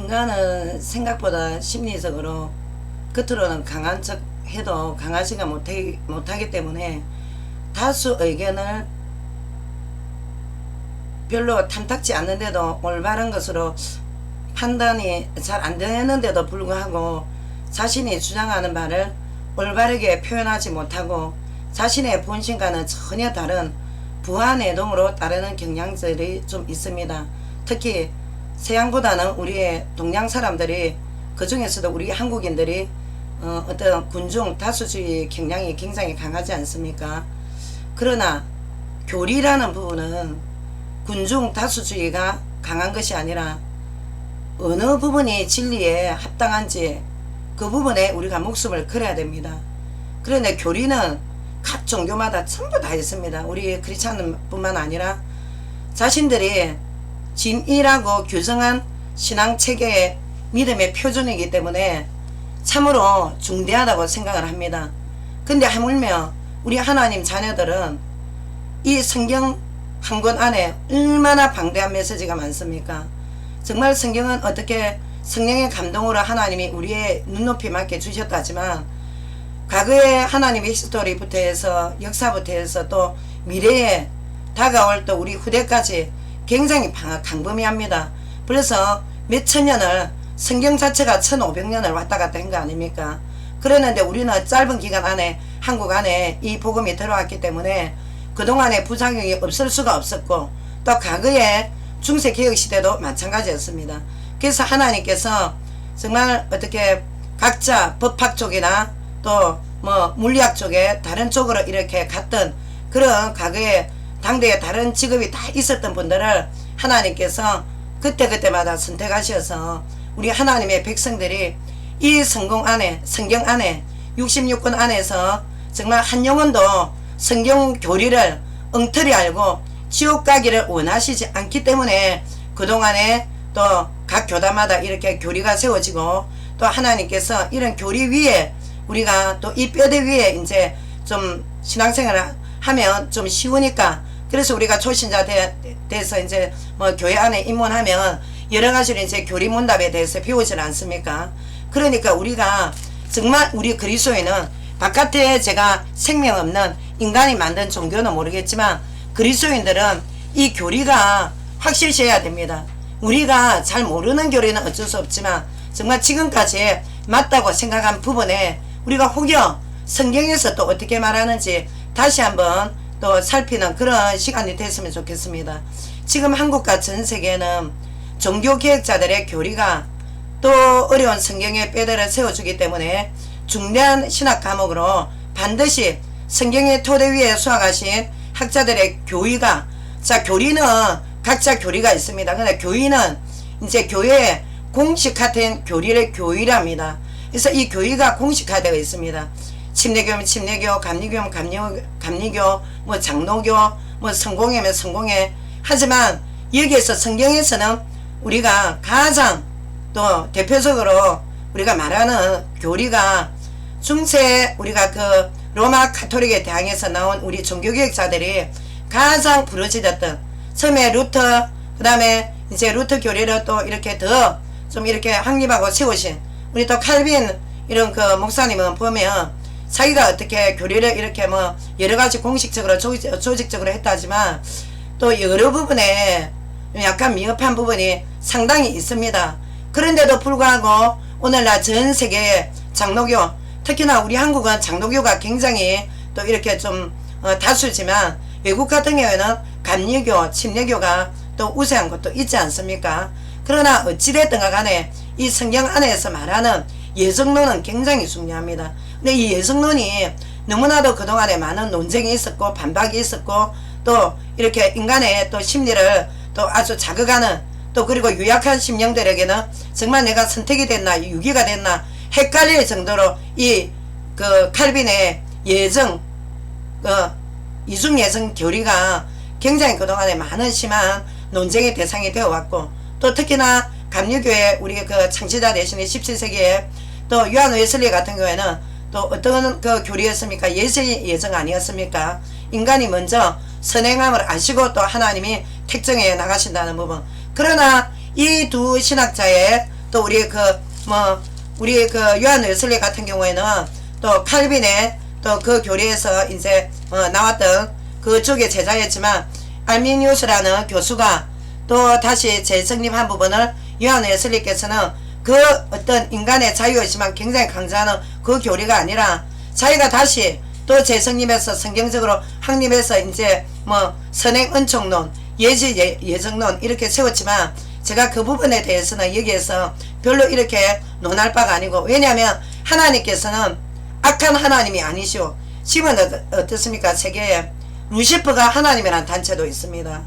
인간은 생각보다 심리적으로 겉으로는 강한 척 해도 강하지가 못하기 때문에 다수 의견을 별로 탐탁지 않는데도 올바른 것으로 판단이 잘 안 되는데도 불구하고 자신이 주장하는 바를 올바르게 표현하지 못하고 자신의 본심과는 전혀 다른 부하내동으로 따르는 경향들이 좀 있습니다. 특히 서양보다는 우리의 동양 사람들이, 그 중에서도 우리 한국인들이 어떤 군중 다수주의 경향이 굉장히 강하지 않습니까? 그러나 교리라는 부분은 군중 다수주의가 강한 것이 아니라 어느 부분이 진리에 합당한지 그 부분에 우리가 목숨을 걸어야 됩니다. 그런데 교리는 각 종교마다 전부 다 있습니다. 우리 크리스찬 뿐만 아니라 자신들이 진리라고 규정한 신앙체계의 믿음의 표준이기 때문에 참으로 중대하다고 생각을 합니다. 근데 하물며 우리 하나님 자녀들은 이 성경 한 권 안에 얼마나 방대한 메시지가 많습니까? 정말 성경은 어떻게 성령의 감동으로 하나님이 우리의 눈높이 맞게 주셨다지만 과거의 하나님의 히스토리부터 해서 역사부터 해서 또 미래에 다가올 또 우리 후대까지 굉장히 광범위합니다. 그래서 몇천 년을 성경 자체가 1500년을 왔다 갔다 한 거 아닙니까? 그랬는데 우리는 짧은 기간 안에 한국 안에 이 복음이 들어왔기 때문에 그동안의 부작용이 없을 수가 없었고 또 과거의 중세개혁시대도 마찬가지였습니다. 그래서 하나님께서 정말 어떻게 각자 법학 쪽이나 또 뭐 물리학 쪽에 다른 쪽으로 이렇게 갔던 그런 과거에 당대에 다른 직업이 다 있었던 분들을 하나님께서 그때그때마다 선택하셔서 우리 하나님의 백성들이 이 성경 안에 66권 안에서 정말 한 영혼도 성경 교리를 엉터리 알고 지옥 가기를 원하시지 않기 때문에 그동안에 또 각 교단마다 이렇게 교리가 세워지고 또 하나님께서 이런 교리 위에 우리가 또 이 뼈대 위에 이제 좀 신앙생활을 하면 좀 쉬우니까 그래서 우리가 초신자 돼서 이제 뭐 교회 안에 입문하면 여러 가지로 이제 교리 문답에 대해서 배우질 않습니까? 그러니까 우리가 정말 우리 그리스도인은 바깥에 제가 생명 없는 인간이 만든 종교는 모르겠지만 그리스도인들은 이 교리가 확실시해야 됩니다. 우리가 잘 모르는 교리는 어쩔 수 없지만 정말 지금까지 맞다고 생각한 부분에 우리가 혹여 성경에서 또 어떻게 말하는지 다시 한번 또 살피는 그런 시간이 됐으면 좋겠습니다. 지금 한국과 전 세계는 종교개혁자들의 교리가 또 어려운 성경의 뼈대를 세워주기 때문에 중대한 신학 과목으로 반드시 성경의 토대 위에 수학하신 학자들의 교의가, 자, 교리는 각자 교리가 있습니다. 근데 교의는 이제 교회에 공식화된 교리를 교의랍니다. 그래서 이 교의가 공식화되어 있습니다. 침례교면 침례교, 감리교면 감리교, 뭐 장로교, 뭐 성공회면 성공회. 하지만 여기에서 성경에서는 우리가 가장 또 대표적으로 우리가 말하는 교리가 중세 우리가 그 로마 가톨릭에 대항해서 나온 우리 종교개혁자들이 가장 부르짖었던 처음에 루터, 그 다음에 이제 루터 교리를 또 이렇게 더 좀 이렇게 확립하고 세우신 우리 또 칼빈 이런 그 목사님은 보면 자기가 어떻게 교리를 이렇게 뭐 여러가지 공식적으로 조직적으로 했다지만 또 여러 부분에 약간 미흡한 부분이 상당히 있습니다. 그런데도 불구하고 오늘날 전 세계의 장로교, 특히나 우리 한국은 장로교가 굉장히 또 이렇게 좀 다수지만 외국 같은 경우에는 감리교, 침례교가 또 우세한 것도 있지 않습니까? 그러나 어찌됐든 간에 이 성경 안에서 말하는 예정론은 굉장히 중요합니다. 근데 이 예정론이 너무나도 그동안에 많은 논쟁이 있었고 반박이 있었고 또 이렇게 인간의 또 심리를 또 아주 자극하는 또 그리고 유약한 심령들에게는 정말 내가 선택이 됐나 유기가 됐나 헷갈릴 정도로 이 그 칼빈의 예정 이중 예정 교리가 굉장히 그동안에 많은 심한 논쟁의 대상이 되어 왔고 또 특히나 감리교회 우리 그 창시자 대신에 17세기에 또 요한 웨슬리 같은 경우에는 또 어떤 그 교리였습니까? 예정 아니었습니까? 인간이 먼저 선행함을 아시고 또 하나님이 택정해 나가신다는 부분. 그러나 이 두 신학자의 또 우리 우리 요한 웨슬리 같은 경우에는 또 칼빈의 또 그 교리에서 이제 나왔던 그쪽의 제자였지만 알미니우스라는 교수가 또 다시 재성립한 부분을 요한 웨슬리께서는 그 어떤 인간의 자유의지만 굉장히 강조하는 그 교리가 아니라 자기가 다시 또 재성립해서 성경적으로 확립해서 이제 선행 은총론, 예정론 이렇게 세웠지만 제가 그 부분에 대해서는 여기에서 별로 이렇게 논할 바가 아니고, 왜냐하면 하나님께서는 악한 하나님이 아니시오. 지금은 어떻습니까? 세계에 루시퍼가 하나님이라는 단체도 있습니다.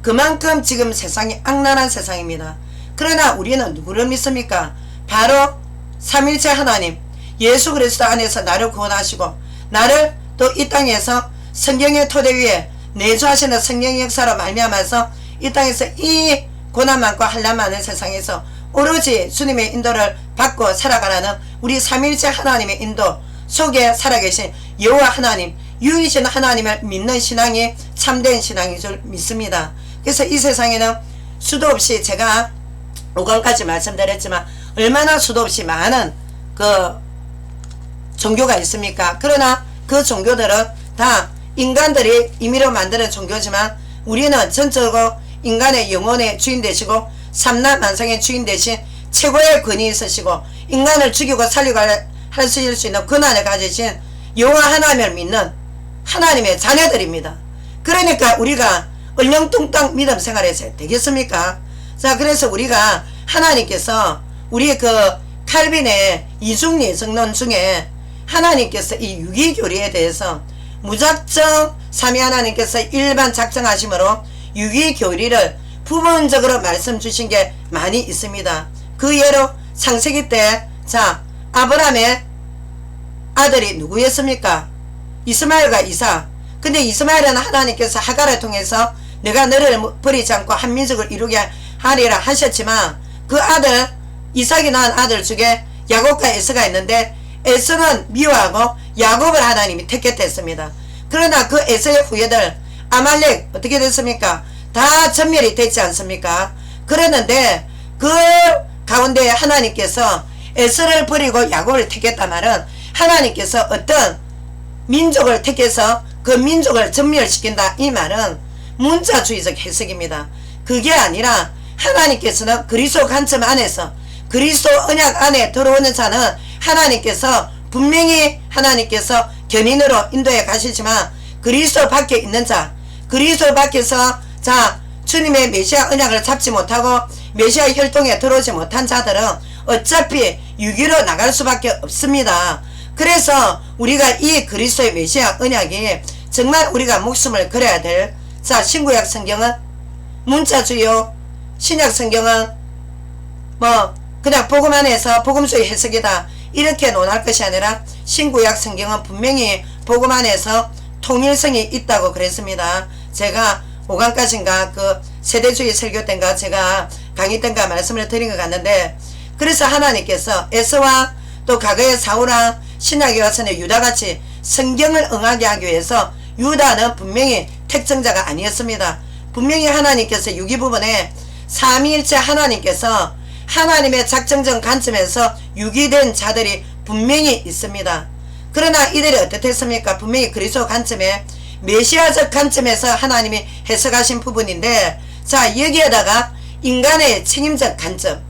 그만큼 지금 세상이 악랄한 세상입니다. 그러나 우리는 누구를 믿습니까? 바로 삼일체 하나님 예수 그리스도 안에서 나를 구원하시고 나를 또 이 땅에서 성경의 토대 위에 내주하시는 성령의 역사로 말미암아서 이 땅에서 이 고난 많고 한란 많은 세상에서 오로지 주님의 인도를 받고 살아가라는 우리 삼일체 하나님의 인도 속에 살아계신 여호와 하나님, 유일신 하나님을 믿는 신앙이 참된 신앙인 줄 믿습니다. 그래서 이 세상에는 수도 없이 제가 5강까지 말씀드렸지만 얼마나 수도 없이 많은 그 종교가 있습니까? 그러나 그 종교들은 다 인간들이 임의로 만드는 종교지만 우리는 전적으로 인간의 영혼의 주인 되시고 삼라만상의 주인 되신 최고의 권위 있으시고 인간을 죽이고 살리고 하실 수 있는 권한을 가지신 여호와 하나님을 믿는 하나님의 자녀들입니다. 그러니까 우리가 얼렁뚱땅 믿음 생활해서 되겠습니까? 자, 그래서 우리가 하나님께서 우리 그 칼빈의 이중예정론 중에 하나님께서 이 유기교리에 대해서 무작정 삼위 하나님께서 일반 작정하심으로 유기교리를 부분적으로 말씀 주신 게 많이 있습니다. 그 예로 창세기 때 자 아브라함의 아들이 누구였습니까? 이스마엘과 이삭. 근데 이스마엘은 하나님께서 하갈을 통해서 내가 너를 버리지 않고 한 민족을 이루게 하리라 하셨지만 그 아들 이삭이 낳은 아들 중에 야곱과 에서가 있는데 에서는 미워하고 야곱을 하나님이 택했습니다. 그러나 그 에서의 후예들 아말렉 어떻게 됐습니까? 다 전멸이 됐지 않습니까? 그랬는데 그 가운데 하나님께서 에서를 버리고 야곱을 택했단 말은 하나님께서 어떤 민족을 택해서 그 민족을 전멸시킨다 이 말은 문자주의적 해석입니다. 그게 아니라 하나님께서는 그리스도 관점 안에서 그리스도 언약 안에 들어오는 자는 하나님께서 분명히 하나님께서 견인으로 인도해 가시지만 그리스도 밖에 있는 자, 그리스도 밖에서 자 주님의 메시아 언약을 잡지 못하고 메시아 혈통에 들어오지 못한 자들은 어차피 유기로 나갈 수밖에 없습니다. 그래서 우리가 이 그리스도의 메시아 언약이 정말 우리가 목숨을 걸어야 될, 자 신구약 성경은 문자주요, 신약 성경은 그냥 복음 안에서 복음주의 해석이다 이렇게 논할 것이 아니라 신구약 성경은 분명히 복음 안에서 통일성이 있다고 그랬습니다. 제가 5강까지인가 그 세대주의 설교 때인가 제가 강의 때인가 말씀을 드린 것 같는데, 그래서 하나님께서 에서와 또 과거의 사울왕 신약에 와서는 유다같이 성경을 응하게 하기 위해서 유다는 분명히 택정자가 아니었습니다. 분명히 하나님께서 유기 부분에 삼위일체 하나님께서 하나님의 작정적 관점에서 유기된 자들이 분명히 있습니다. 그러나 이들이 어떻겠습니까? 분명히 그리스도 관점에 메시아적 관점에서 하나님이 해석하신 부분인데, 자 여기에다가 인간의 책임적 관점,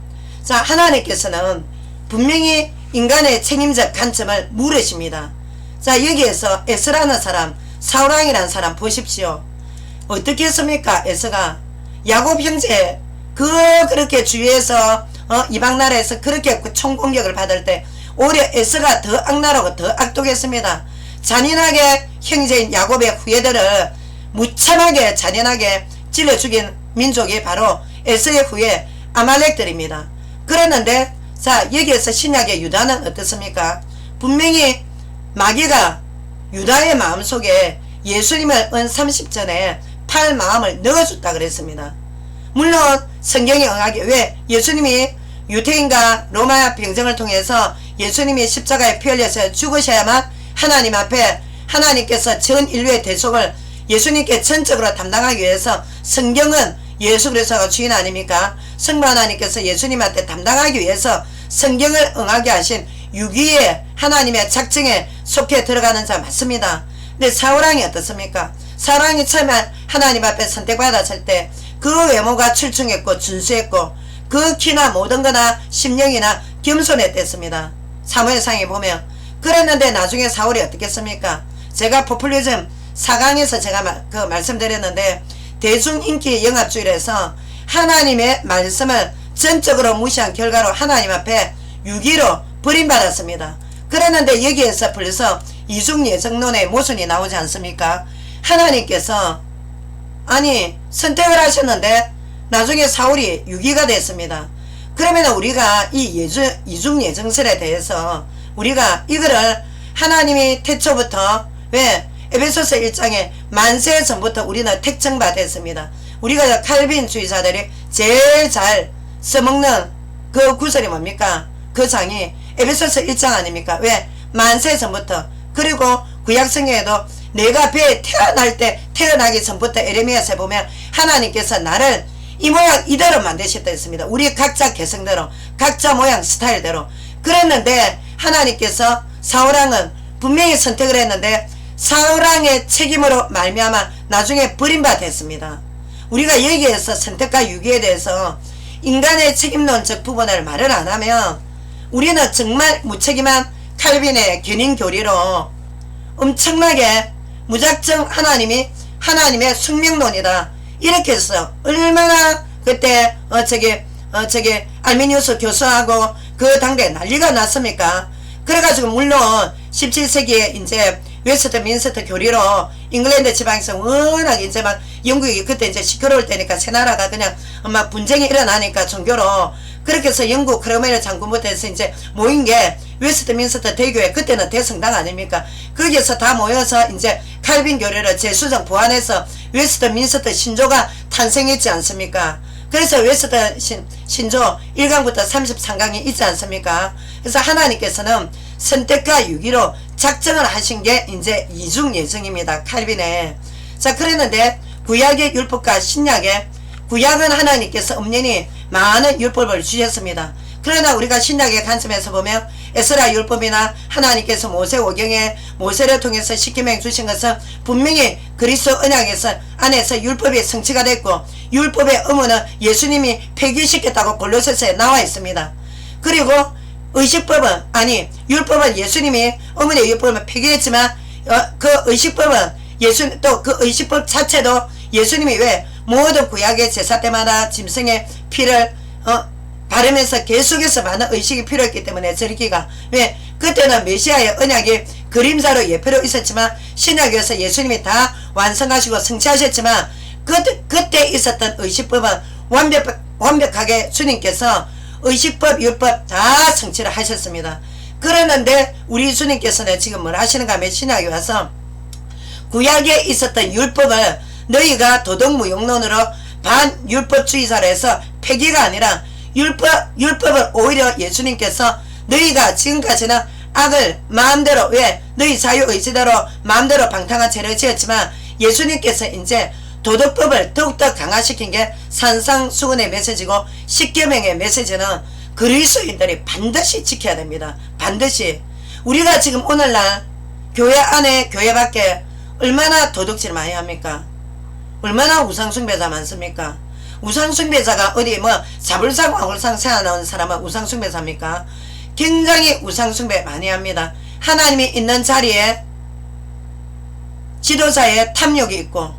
자 하나님께서는 분명히 인간의 책임적 관점을 물으십니다. 자 여기에서 에스라는 사람, 사울왕이라는 사람 보십시오. 어떻게 했습니까? 에서가 야곱 형제 그렇게 주위에서 이방 나라에서 그렇게 총공격을 받을 때 오히려 에서가 더 악랄하고 더 악독했습니다. 잔인하게 형제인 야곱의 후예들을 무참하게 잔인하게 찔러 죽인 민족이 바로 에서의 후예 아말렉들입니다. 그랬는데 자 여기에서 신약의 유다는 어떻습니까? 분명히 마귀가 유다의 마음속에 예수님을 은 30전에 팔 마음을 넣어줬다 그랬습니다. 물론 성경에 응하기, 왜 예수님이 유태인과 로마 병정을 통해서 예수님이 십자가에 피 흘려서 죽으셔야만 하나님 앞에 하나님께서 전 인류의 대속을 예수님께 전적으로 담당하기 위해서 성경은 예수 그리스도가 주인 아닙니까? 성부 하나님께서 예수님한테 담당하기 위해서 성경을 응하게 하신 유기의 하나님의 작정에 속해 들어가는 자 맞습니다. 근데 사울왕이 어떻습니까? 사울왕이 처음에 하나님 앞에 선택받았을 때 그 외모가 출중했고 준수했고 그 키나 모든 거나 심령이나 겸손했댔습니다. 사무엘상에 보면. 그랬는데 나중에 사울이 어떻겠습니까? 제가 포퓰리즘 4강에서 제가 말씀드렸는데 대중인기 영합주의에서 하나님의 말씀을 전적으로 무시한 결과로 하나님 앞에 유기로 버림받았습니다. 그랬는데 여기에서 벌써 이중예정론의 모순이 나오지 않습니까? 하나님께서 아니 선택을 하셨는데 나중에 사울이 유기가 됐습니다. 그러면 우리가 이 이중예정설에 대해서 우리가 이거를 하나님이 태초부터 왜 에베소서 1장에 만세 전부터 우리는 택정받았습니다. 우리가 칼빈주의자들이 제일 잘 써먹는 그 구절이 뭡니까? 그 장이 에베소서 1장 아닙니까? 왜? 만세 전부터. 그리고 구약성경에도 내가 배에 태어나기 전부터 에레미야서에 보면 하나님께서 나를 이 모양 이대로 만드셨다 했습니다. 우리 각자 개성대로 각자 모양 스타일대로. 그랬는데 하나님께서 사울왕은 분명히 선택을 했는데 사울왕의 책임으로 말미암아 나중에 버림받았습니다. 우리가 여기에서 선택과 유기에 대해서 인간의 책임론적 부분을 말을 안하면 우리는 정말 무책임한 칼빈의 견인 교리로 엄청나게 무작정 하나님의 숙명론이다 이렇게 해서 얼마나 그때 알미니우스 교수하고 그 당대에 난리가 났습니까? 그래가지고 물론 17세기에 이제 웨스트민스터 교리로 잉글랜드 지방에서 워낙 이제 막 영국이 그때 이제 시끄러울 때니까 새 나라가 그냥 막 분쟁이 일어나니까 종교로 그렇게 해서 영국 크로멜 장군부터 해서 이제 모인 게 웨스트민스터 대교회 그때는 대성당 아닙니까? 거기에서 다 모여서 이제 칼빈 교리를 재수정 보완해서 웨스트민스터 신조가 탄생했지 않습니까? 그래서 웨스트 신조 1강부터 33강이 있지 않습니까? 그래서 하나님께서는 선택과 유기로 작정을 하신 게 이제 이중예정입니다. 칼빈에. 자, 그랬는데 구약의 율법과 신약의 구약은 하나님께서 엄연히 많은 율법을 주셨습니다. 그러나 우리가 신약의 관점에서 보면 에스라 율법이나 하나님께서 모세오경에 모세를 통해서 십계명 주신 것은 분명히 그리스도 언약에서 안에서 율법이 성취가 됐고 율법의 의무는 예수님이 폐기시켰다고 골로새서에 나와 있습니다. 그리고 의식법은 율법은 예수님이 어머니의 율법을 폐기했지만 그 의식법은 또 그 의식법 자체도 예수님이 왜 모든 구약의 제사 때마다 짐승의 피를 바르면서 계속해서 많은 의식이 필요했기 때문에 절기가 왜 그때는 메시아의 언약이 그림자로 예표로 있었지만 신약에서 예수님이 다 완성하시고 성취하셨지만 그때 있었던 의식법은 완벽하게 주님께서 의식법 율법 다 성취를 하셨습니다. 그러는데 우리 주님께서는 지금 뭘 하시는가 하면 신약에 와서 구약에 있었던 율법을 너희가 도덕무용론으로 반율법주의자로 해서 폐기가 아니라 율법을 오히려 예수님께서 너희가 지금까지는 악을 마음대로 왜 너희 자유의지대로 마음대로 방탕한 죄를 지었지만 예수님께서 이제 도덕법을 더욱더 강화시킨 게 산상수훈의 메시지고 십계명의 메시지는 그리스도인들이 반드시 지켜야 됩니다. 반드시. 우리가 지금 오늘날 교회 안에 교회 밖에 얼마나 도둑질 많이 합니까? 얼마나 우상숭배자 많습니까? 우상숭배자가 어디 자불상 와불상 세워놓은 사람은 우상숭배자입니까? 굉장히 우상숭배 많이 합니다. 하나님이 있는 자리에 지도자의 탐욕이 있고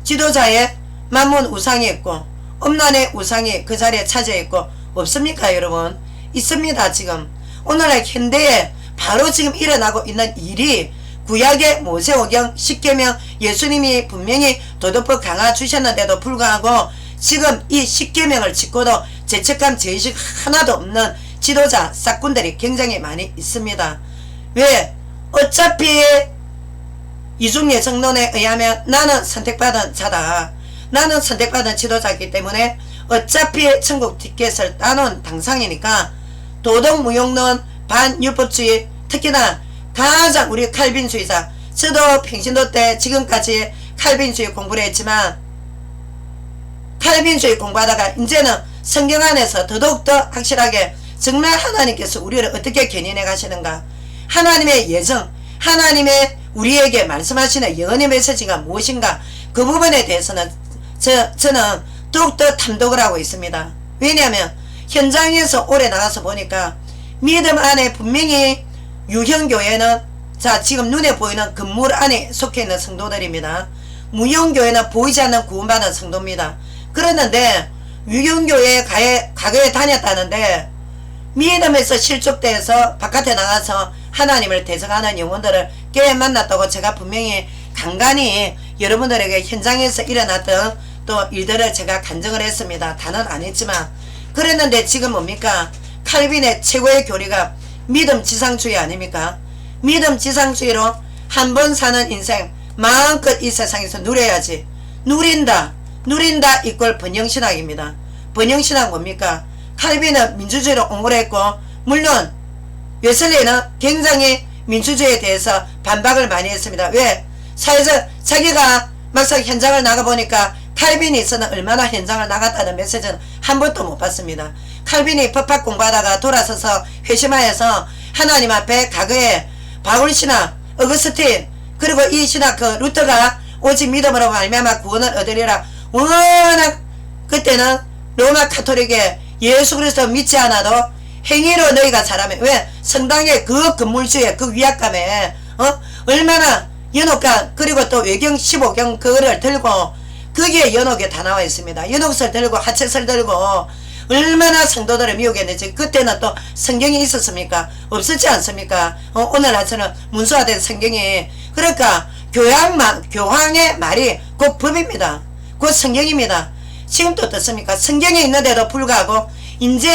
지도자의 만문 우상이 있고 음란의 우상이 그 자리에 차져 있고 없습니까 여러분? 있습니다. 지금 오늘날 현대에 바로 지금 일어나고 있는 일이 구약의 모세오경 십계명 예수님이 분명히 도덕법 강화 주셨는데도 불구하고 지금 이 십계명을 짓고도 죄책감 죄의식 하나도 없는 지도자 싹군들이 굉장히 많이 있습니다. 왜? 어차피 이중예정론에 의하면 나는 선택받은 자다. 나는 선택받은 지도자이기 때문에 어차피 천국 티켓을 따놓은 당상이니까 도덕무용론 반율법주의 특히나 가장 우리 칼빈주의자 저도 평신도 때 지금까지 칼빈주의 공부를 했지만 칼빈주의 공부하다가 이제는 성경 안에서 더더욱더 확실하게 정말 하나님께서 우리를 어떻게 견인해 가시는가, 하나님의 예정, 하나님의 우리에게 말씀하시는 예언의 메시지가 무엇인가, 그 부분에 대해서는 저는 더욱더 탐독을 하고 있습니다. 왜냐하면 현장에서 오래 나가서 보니까 믿음 안에 분명히 유형교회는 자 지금 눈에 보이는 건물 안에 속해 있는 성도들입니다. 무형교회는 보이지 않는 구원받은 성도입니다. 그랬는데 유형교회에 과거에 다녔다는데 믿음에서 실족돼서 바깥에 나가서 하나님을 대적하는 영혼들을 꽤 만났다고 제가 분명히 간간히 여러분들에게 현장에서 일어났던 또 일들을 제가 간증을 했습니다. 다는 안 했지만. 그랬는데 지금 뭡니까? 칼빈의 최고의 교리가 믿음 지상주의 아닙니까? 믿음 지상주의로 한 번 사는 인생 마음껏 이 세상에서 누려야지. 누린다 이꼴 번영신학입니다. 번영신학 뭡니까? 칼빈은 민주주의로 옹호를 했고, 물론 웨슬리는 굉장히 민주주의에 대해서 반박을 많이 했습니다. 왜? 사회적 자기가 막상 현장을 나가보니까 칼빈이 얼마나 현장을 나갔다는 메시지는 한 번도 못 봤습니다. 칼빈이 법학 공부하다가 돌아서서 회심하여서 하나님 앞에 과거에 바울신학, 어거스틴, 그리고 이 신학 루터가 오직 믿음으로 말미암아 구원을 얻으리라, 워낙 그때는 로마 카톨릭에 예수 그리스도 믿지 않아도 행위로 너희가 잘하면, 왜? 성당의 그 건물주의 그 위압감에 얼마나 연옥관, 그리고 또 외경 15경 그거를 들고 거기에 연옥에 다 나와 있습니다. 연옥설 들고 하체설 들고 얼마나 성도들을 미혹했는지. 그때는 또 성경이 있었습니까? 없었지 않습니까? 오늘 하처럼 문서화된 성경이. 그러니까 교황의 말이 곧 법입니다. 곧 성경입니다. 지금 또 어떻습니까? 성경에 있는데도 불구하고 이제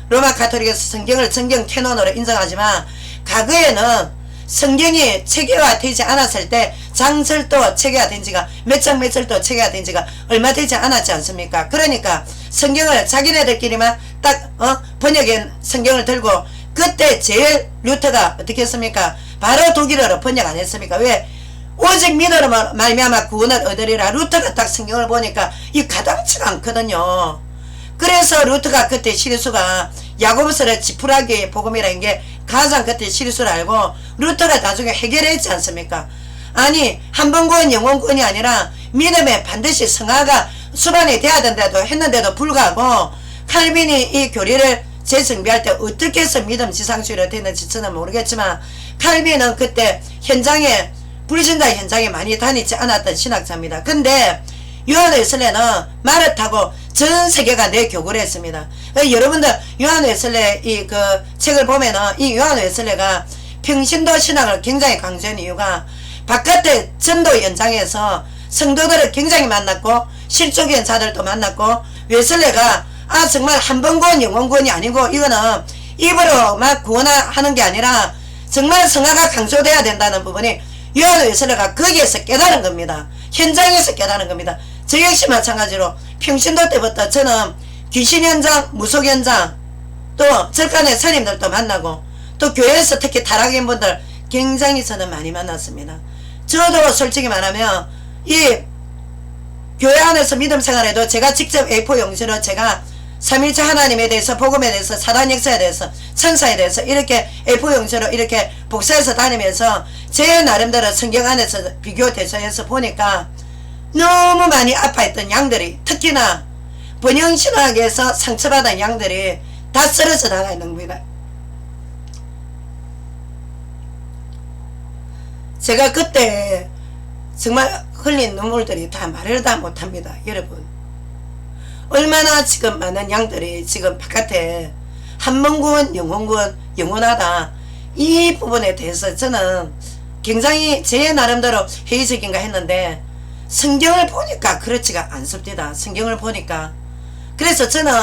로마 카톨릭에서 성경을 성경 캐논으로 인정하지만 과거에는 성경이 체계화되지 않았을 때 장설도 체계화된 지가 몇 장 몇 절도 체계화된 지가 얼마 되지 않았지 않습니까? 그러니까 성경을 자기네들끼리만 딱 번역한 성경을 들고, 그때 제일 루터가 어떻게 했습니까? 바로 독일어로 번역 안 했습니까? 왜? 오직 믿음으로 말미암아 구원을 얻으리라. 루터가 딱 성경을 보니까 이 가당치가 않거든요. 그래서 루터가 그때 시리수가 야고보서를 지푸라기의 복음이라는 게 가장 그때 시리수를 알고 루터가 나중에 해결했지 않습니까? 아니 한 번 구원 영원 구원이 아니라 믿음에 반드시 성화가 수반이 돼야 된다고 했는데도 불구하고 칼빈이 이 교리를 재정비할 때 어떻게 해서 믿음 지상주의로 됐는지 저는 모르겠지만 칼빈은 그때 현장에 불신자 현장에 많이 다니지 않았던 신학자입니다. 근데 요한 웨슬레는 말을 타고 전 세계가 내 교구를 했습니다. 여러분들 요한 웨슬레 이 그 책을 보면은 이 요한 웨슬레가 평신도 신학을 굉장히 강조한 이유가 바깥의 전도 현장에서 성도들을 굉장히 만났고 실족인 자들도 만났고, 웨슬레가 정말 한 번 구원 영원 구원이 아니고 이거는 입으로 막 구원하는 게 아니라 정말 성화가 강조돼야 된다는 부분이 요한 웨슬레가 거기에서 깨달은 겁니다. 현장에서 깨달은 겁니다. 저 역시 마찬가지로 평신도 때부터 저는 귀신 현장, 무속 현장, 또 절간의 스님들도 만나고 또 교회에서 특히 타락인 분들 굉장히 저는 많이 만났습니다. 저도 솔직히 말하면 이 교회 안에서 믿음 생활에도 제가 직접 A4 용지로 제가 삼일체 하나님에 대해서, 복음에 대해서, 사단 역사에 대해서, 천사에 대해서 이렇게 A4 용지로 이렇게 복사해서 다니면서 제 나름대로 성경 안에서 비교 대조해서 보니까 너무 많이 아파했던 양들이, 특히나 번영신학에서 상처받은 양들이 다 쓰러져 나가 있는 겁니다. 제가 그때 정말 흘린 눈물들이 다 말을 다 못합니다. 여러분 얼마나 지금 많은 양들이 지금 바깥에 한번구원 영원구원 영원하다, 이 부분에 대해서 저는 굉장히 제 나름대로 회의적인가 했는데 성경을 보니까 그렇지가 않습니다. 성경을 보니까. 그래서 저는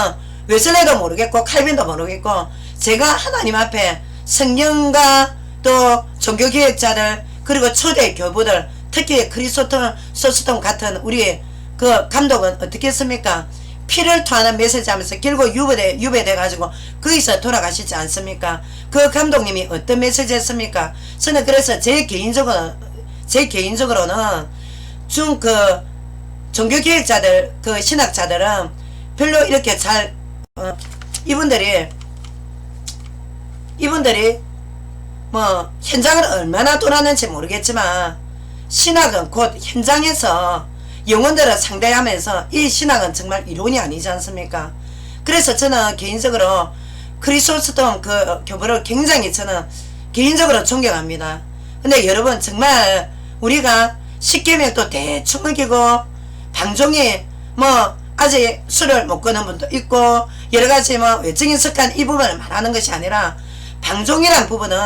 웨슬레도 모르겠고 칼빈도 모르겠고 제가 하나님 앞에 성경과 또 종교개혁자들 그리고 초대 교부들, 특히 크리스토톤 소스톤 같은 우리 그 감독은 어떻게 했습니까? 피를 토하는 메시지 하면서 결국 유배돼 가지고 거기서 돌아가시지 않습니까? 그 감독님이 어떤 메시지 했습니까? 저는 그래서 제 개인적으로는 좀 종교개혁자들 그 신학자들은 별로 이렇게 잘 이분들이 뭐 현장을 얼마나 돌았는지 모르겠지만 신학은 곧 현장에서 영혼들을 상대하면서 이 신학은 정말 이론이 아니지 않습니까? 그래서 저는 개인적으로 크리소스톰 그 교부를 굉장히 저는 개인적으로 존경합니다. 근데 여러분 정말 우리가 십계명도 대충 어기고 방종이 뭐 아직 술을 못 끊는 분도 있고 여러가지 뭐 외적인 습관 이 부분을 말하는 것이 아니라 방종이란 부분은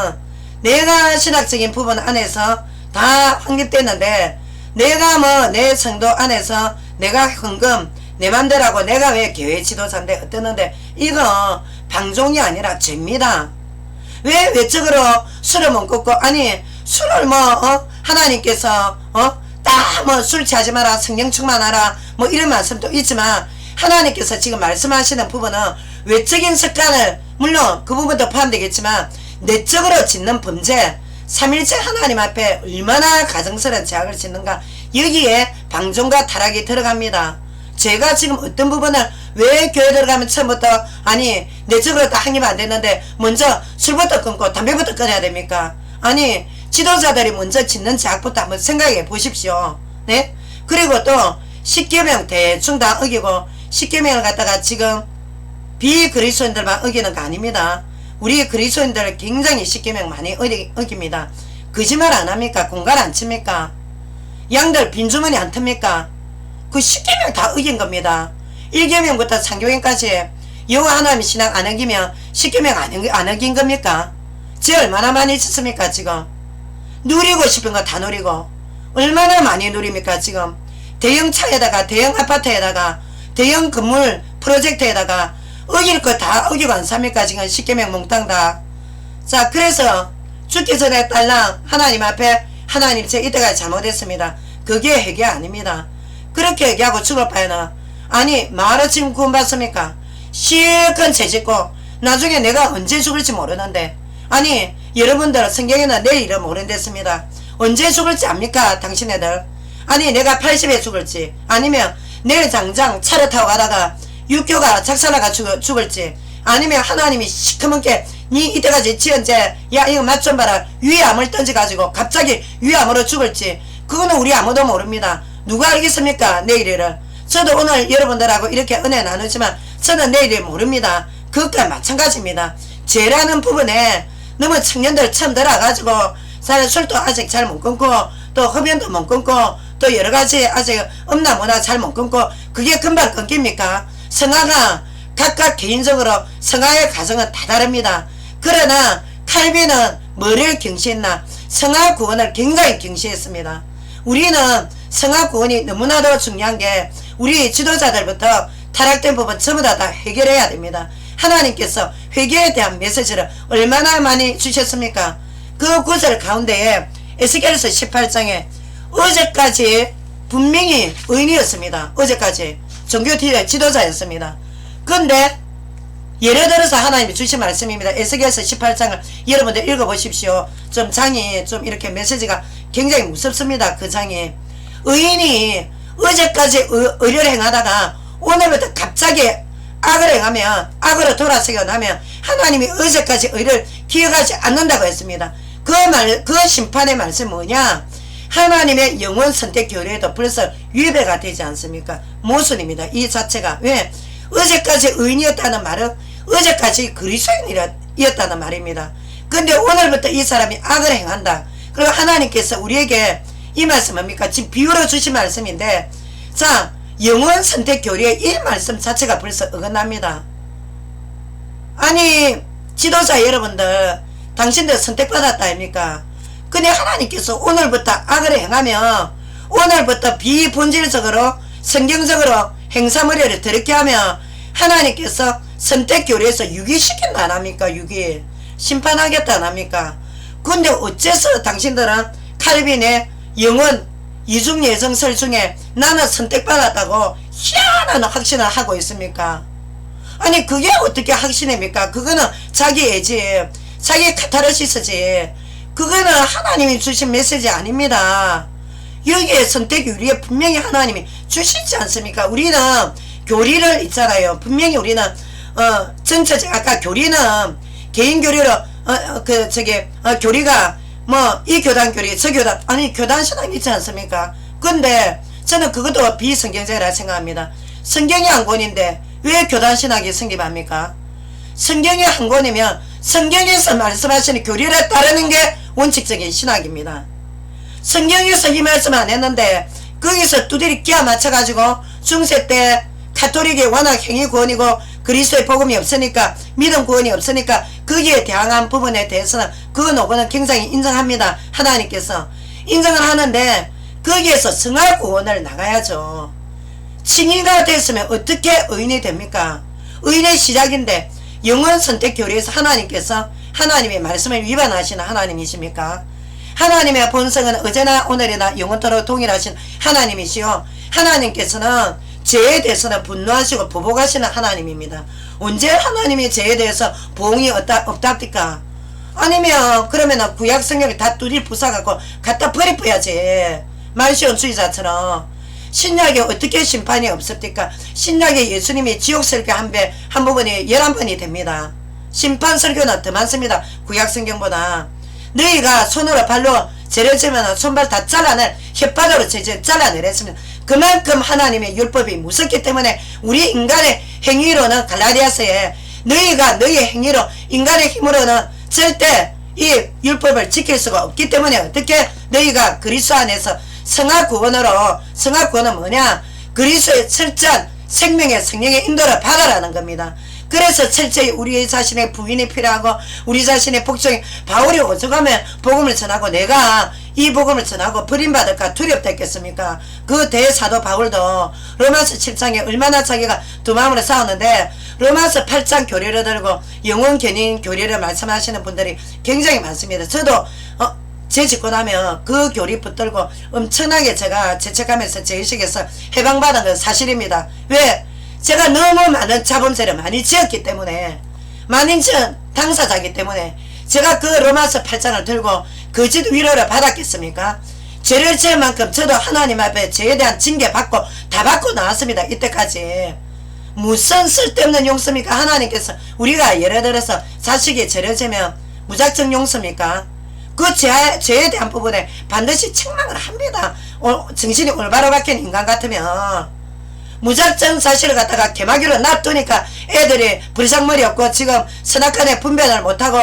내가 신학적인 부분 안에서 다 확립됐는데 내가 뭐 내 성도 안에서 내가 헌금 내 맘대로 하고 내가 왜 교회 지도자인데 어떠는데 이거 방종이 아니라 죄입니다. 왜 외적으로 술을 못 끊고 아니 술을 뭐 하나님께서 딱 뭐 술 취하지 마라 성령 충만하라 뭐 이런 말씀도 있지만 하나님께서 지금 말씀하시는 부분은 외적인 습관을 물론 그 부분도 포함되겠지만 내적으로 짓는 범죄 삼일째 하나님 앞에 얼마나 가정스러운 죄악을 짓는가 여기에 방종과 타락이 들어갑니다. 제가 지금 어떤 부분을 왜 교회 들어가면 처음부터 아니 내적으로 다 확립 안 됐는데 먼저 술부터 끊고 담배부터 끊어야 됩니까? 아니 지도자들이 먼저 짓는 죄악부터 한번 생각해 보십시오. 네? 그리고 또 십계명 대충 다 어기고 십계명을 갖다가 지금 비그리스도인들만 어기는 거 아닙니다. 우리 그리스도인들 굉장히 십계명 많이 어깁니다. 거짓말 안 합니까? 공갈 안 칩니까? 양들 빈주머니 안 틉니까? 그 십계명 다 어긴 겁니다. 1계명부터 3계명까지 여호와 하나님 신앙 안 어기면 십계명 안 어긴 겁니까? 지 얼마나 많이 짓습니까 지금? 누리고 싶은 거 다 누리고 얼마나 많이 누립니까 지금? 대형 차에다가 대형 아파트에다가 대형 건물 프로젝트에다가 어길 거 다 어기고 안 삽니까 지금 십계명 몽땅 다. 자 그래서 죽기 전에 딸랑 하나님 앞에 하나님 제 이때까지 잘못했습니다. 그게 회개 아닙니다. 그렇게 얘기하고 죽을 바에는 아니 말을 지금 구원받습니까? 실컷 죄짓고 나중에 내가 언제 죽을지 모르는데 아니 여러분들 성경에는 내일은 모른댔습니다. 언제 죽을지 압니까 당신네들? 아니 내가 80에 죽을지 아니면 내일 당장 차를 타고 가다가 육교가 작살나가 죽을지 아니면 하나님이 시커멓게 니 이때까지 지은 죄 야 이거 맛 좀 봐라 위암을 던져가지고 갑자기 위암으로 죽을지 그거는 우리 아무도 모릅니다. 누가 알겠습니까 내일을? 저도 오늘 여러분들하고 이렇게 은혜 나누지만 저는 내일을 모릅니다. 그것과 마찬가지입니다. 죄라는 부분에 너무 청년들 처음 들어가지고 술도 아직 잘 못 끊고 또 흡연도 못 끊고 또 여러가지 아직 음란문화 잘 못 끊고 그게 금방 끊깁니까? 성화가 각각 개인적으로 성화의 가정은 다 다릅니다. 그러나 칼빈은 뭐를 경시했나? 성화 구원을 굉장히 경시했습니다. 우리는 성화 구원이 너무나도 중요한 게 우리 지도자들부터 타락된 부분 전부 다 해결해야 됩니다. 하나님께서 회개에 대한 메시지를 얼마나 많이 주셨습니까? 그 구절 가운데에 에스겔서 18장에 어제까지 분명히 의인이었습니다. 어제까지 종교 지도자였습니다. 그런데 예를 들어서 하나님이 주신 말씀입니다. 에스겔서 18장을 여러분들 읽어보십시오. 좀 장이 좀 이렇게 메시지가 굉장히 무섭습니다. 그 장이 의인이 어제까지 의를 행하다가 오늘부터 갑자기 악을 행하면 악으로 돌아서게 나면 하나님이 어제까지 의를 기억하지 않는다고 했습니다. 그 심판의 말씀이 뭐냐? 하나님의 영원 선택 교례에도 벌써 위배가 되지 않습니까? 모순입니다. 이 자체가. 왜? 어제까지 의인이었다는 말은 어제까지 그리스도인이었다는 말입니다. 근데 오늘부터 이 사람이 악을 행한다. 그리고 하나님께서 우리에게 이 말씀 뭡니까? 지금 비유로 주신 말씀인데 자 영원 선택 교리의 이 말씀 자체가 벌써 어긋납니다. 아니 지도자 여러분들 당신들 선택받았다 아닙니까? 근데 하나님께서 오늘부터 악을 행하면 오늘부터 비본질적으로 성경적으로 행사머리를 더럽게 하면 하나님께서 선택 교리에서 유기시킨다 안 합니까? 유기 심판하겠다 안 합니까? 근데 어째서 당신들은 칼빈의 영원 이중예정설 중에 나는 선택받았다고 희한한 확신을 하고 있습니까? 아니 그게 어떻게 확신입니까? 그거는 자기 애지 자기 카타르시스지. 그거는 하나님이 주신 메시지 아닙니다. 여기에 선택이 우리의 분명히 하나님이 주시지 않습니까? 우리는 교리를 있잖아요. 분명히 우리는 전체적 아까 교리는 개인 교리로 교리가 뭐 이 교단 교리 저 교단 아니 교단 신앙이 있지 않습니까? 근데 저는 그것도 비성경적이라 생각합니다. 성경이 한 권인데 왜 교단 신학이 성립합니까? 성경이 한 권이면 성경에서 말씀하시는 교리를 따르는 게 원칙적인 신학입니다. 성경에서 이 말씀 안 했는데 거기서 두드리 끼워 맞춰가지고 중세 때 가톨릭이 워낙 행위 구원이고 그리스도의 복음이 없으니까 믿음 구원이 없으니까 거기에 대항한 부분에 대해서는 그 노고는 굉장히 인정합니다. 하나님께서 인정을 하는데 거기에서 성화 구원을 나가야죠. 칭의가 됐으면 어떻게 의인이 됩니까? 의인의 시작인데 영원 선택 교리에서 하나님께서 하나님의 말씀을 위반하시는 하나님이십니까? 하나님의 본성은 어제나 오늘이나 영원토록 동일하신 하나님이시요. 하나님께서는 죄에 대해서는 분노하시고 보복하시는 하나님입니다. 언제 하나님이 죄에 대해서 보응이 없답니까? 아니면 그러면은 구약 성경을 다 뚜리 부숴갖고 갖다 버려야지. 만시온주의자처럼. 신약에 어떻게 심판이 없습니까? 신약에 예수님이 지옥 설교 한 부분이 11번이 됩니다. 심판 설교는 더 많습니다. 구약 성경보다. 너희가 손으로 발로 죄를 지면 손발 다 잘라낼 혓바닥으로 잘라내랬습니다. 그만큼 하나님의 율법이 무섭기 때문에 우리 인간의 행위로는 갈라디아서에 너희가 너희의 행위로 인간의 힘으로는 절대 이 율법을 지킬 수가 없기 때문에 어떻게 너희가 그리스도 안에서 성화구원으로 성화구원은 뭐냐? 그리스도의 철저한 생명의 성령의 인도를 받아라는 겁니다. 그래서 철저히 우리 자신의 부인이 필요하고 우리 자신의 복종이 바울이 오죽하면 복음을 전하고 내가 이 복음을 전하고 버림받을까 두렵다 했겠습니까? 그 대사도 바울도 로마서 7장에 얼마나 자기가 두 마음으로 싸웠는데 로마서 8장 교리를 들고 영혼 견인 교리를 말씀하시는 분들이 굉장히 많습니다. 저도 제 짓고 나면 그 교리 붙들고 엄청나게 제가 죄책감에서 제의식에서 해방받은 건 사실입니다. 왜? 제가 너무 많은 자범죄를 많이 지었기 때문에 만인천 당사자이기 때문에 제가 그 로마서 8장을 들고 거짓 위로를 받았겠습니까? 죄를 지을 만큼 저도 하나님 앞에 죄에 대한 징계 받고 다 받고 나왔습니다. 이때까지. 무슨 쓸데없는 용서입니까? 하나님께서 우리가 예를 들어서 자식이 죄를 지면 무작정 용서입니까? 그 죄에 대한 부분에 반드시 책망을 합니다. 정신이 올바로 박힌 인간 같으면 무작정 자식을 갖다가 개마귀로 놔두니까 애들이 불상머리 없고 지금 선악간에 분별을 못하고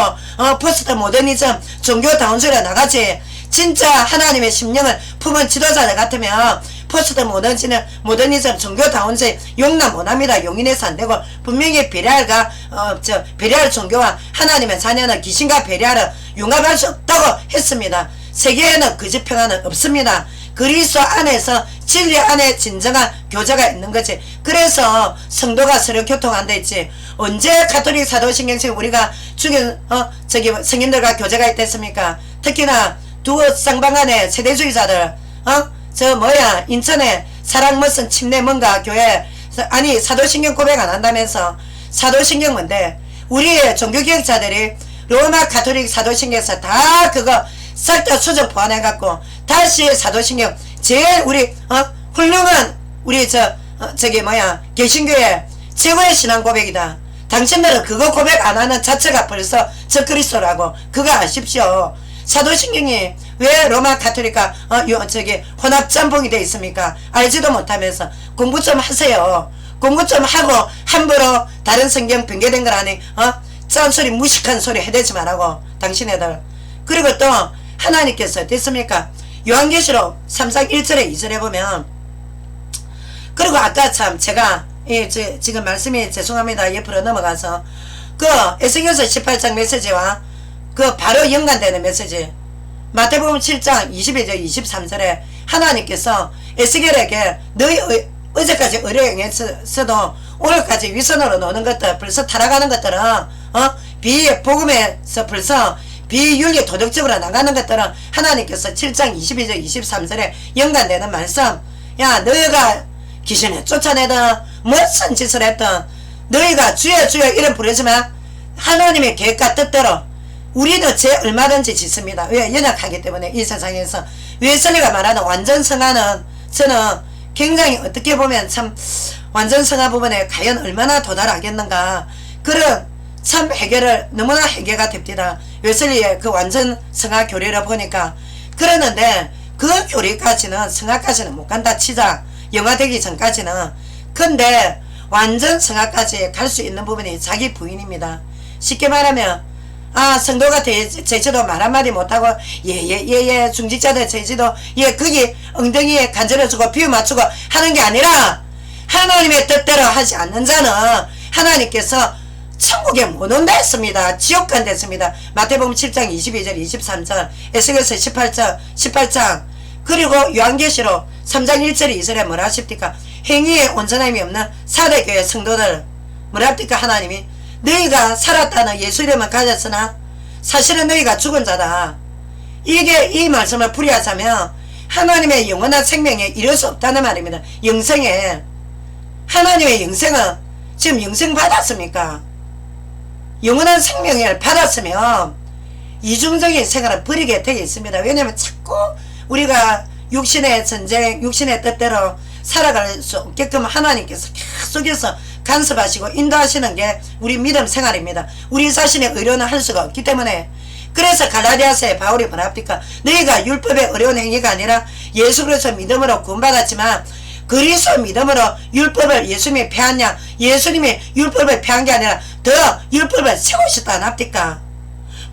포스트 모더니즘 종교다운소리가 나가지. 진짜 하나님의 심령을 품은 지도자들 같으면 포스트 모더니즘 종교다운소리 용납 못합니다. 용인해서 안되고 분명히 베리알 종교와 하나님의 자녀는 귀신과 베리알을 융합할 수 없다고 했습니다. 세계에는 거짓 평화는 없습니다. 그리스도 안에서 진리 안에 진정한 교제가 있는 거지. 그래서 성도가 서로 교통한다 했지. 언제 가톨릭 사도신경식 우리가 죽인 성인들과 교제가 있댔습니까? 특히나 두 쌍방간의 세대주의자들 인천에 사랑 멋선 침례 뭔가 교회 아니 사도신경 고백 안 한다면서. 사도신경 뭔데? 우리의 종교개혁자들이 로마 가톨릭 사도신경에서 다 그거 싹 다 수정 보완해갖고 다시 사도신경 제일 우리 훌륭한 우리 개신교의 최고의 신앙 고백이다. 당신들은 그거 고백 안 하는 자체가 벌써 적그리스도라고 그거 아십시오. 사도신경이 왜 로마 가톨릭과 혼합짬뽕이 돼 있습니까? 알지도 못하면서 공부 좀 하세요. 공부 좀 하고 함부로 다른 성경 변개된 걸 하니 짠소리 무식한 소리 해대지 말라고 당신애들. 그리고 또 하나님께서 됐습니까? 요한계시록 3장 1절에 2절에 보면 그리고 아까 참 제가 지금 말씀이 죄송합니다. 옆으로 넘어가서 그 에스겔서 18장 메시지와 그 바로 연관되는 메시지 마태복음 7장 22절 23절에 하나님께서 에스겔에게 너희 어제까지 의뢰에 응했어도 오늘까지 위선으로 노는 것들 벌써 타락하는 것들은 복음에서 벌써 비윤리 도덕적으로 나가는 것들은 하나님께서 7장 22절 23절에 연관되는 말씀. 야 너희가 귀신을 쫓아내든 무슨 짓을 했든 너희가 주여 주여 이름 부르지만 하나님의 계획과 뜻대로 우리도 죄 얼마든지 짓습니다. 왜? 연약하기 때문에 이 세상에서 웨슬리가 말하는 완전 성화는 저는 굉장히 어떻게 보면 참 완전 성화 부분에 과연 얼마나 도달하겠는가, 그런 참 해결을 너무나 해결가 됩니다. 웨슬리의 그 완전 성화 교리를 보니까. 그러는데 그 교리까지는, 성화까지는 못 간다 치자, 영화되기 전까지는. 근데 완전 성화까지 갈 수 있는 부분이 자기 부인입니다. 쉽게 말하면 성도가 제지도 말 한마디 못하고 예예예예 중직자들 제지도 거기 엉덩이에 간절해주고 비유 맞추고 하는 게 아니라 하나님의 뜻대로 하지 않는 자는 하나님께서 천국에 못 온다 했습니다. 지옥 간다 했습니다. 마태복음 7장 22절 23절, 에스겔서 18장, 그리고 요한계시록 3장 1절 2절에 뭐라 하십니까? 행위에 온전함이 없는 사대교회 성도들 뭐라 합니까? 하나님이 너희가 살았다는 예수 이름을 가졌으나 사실은 너희가 죽은 자다. 이게 이 말씀을 풀이하자면 하나님의 영원한 생명에 이를 수 없다는 말입니다. 영생에. 하나님의 영생은 지금 영생 받았습니까? 영원한 생명을 받았으면 이중적인 생활을 버리게 되어 있습니다. 왜냐하면 자꾸 우리가 육신의 전쟁, 육신의 뜻대로 살아갈 수 없게끔 하나님께서 계속해서 간섭하시고 인도하시는 게 우리 믿음 생활입니다. 우리 자신의 의료는 할 수가 없기 때문에. 그래서 갈라디아서에 바울이 뭐라 합니까? 너희가 율법의 어려운 행위가 아니라 예수 그리스도 믿음으로 구원받았지만 그리스도 믿음으로 율법을 예수님이 폐하냐? 예수님이 율법을 폐한 게 아니라 더 율법을 세우셨다 안 합니까?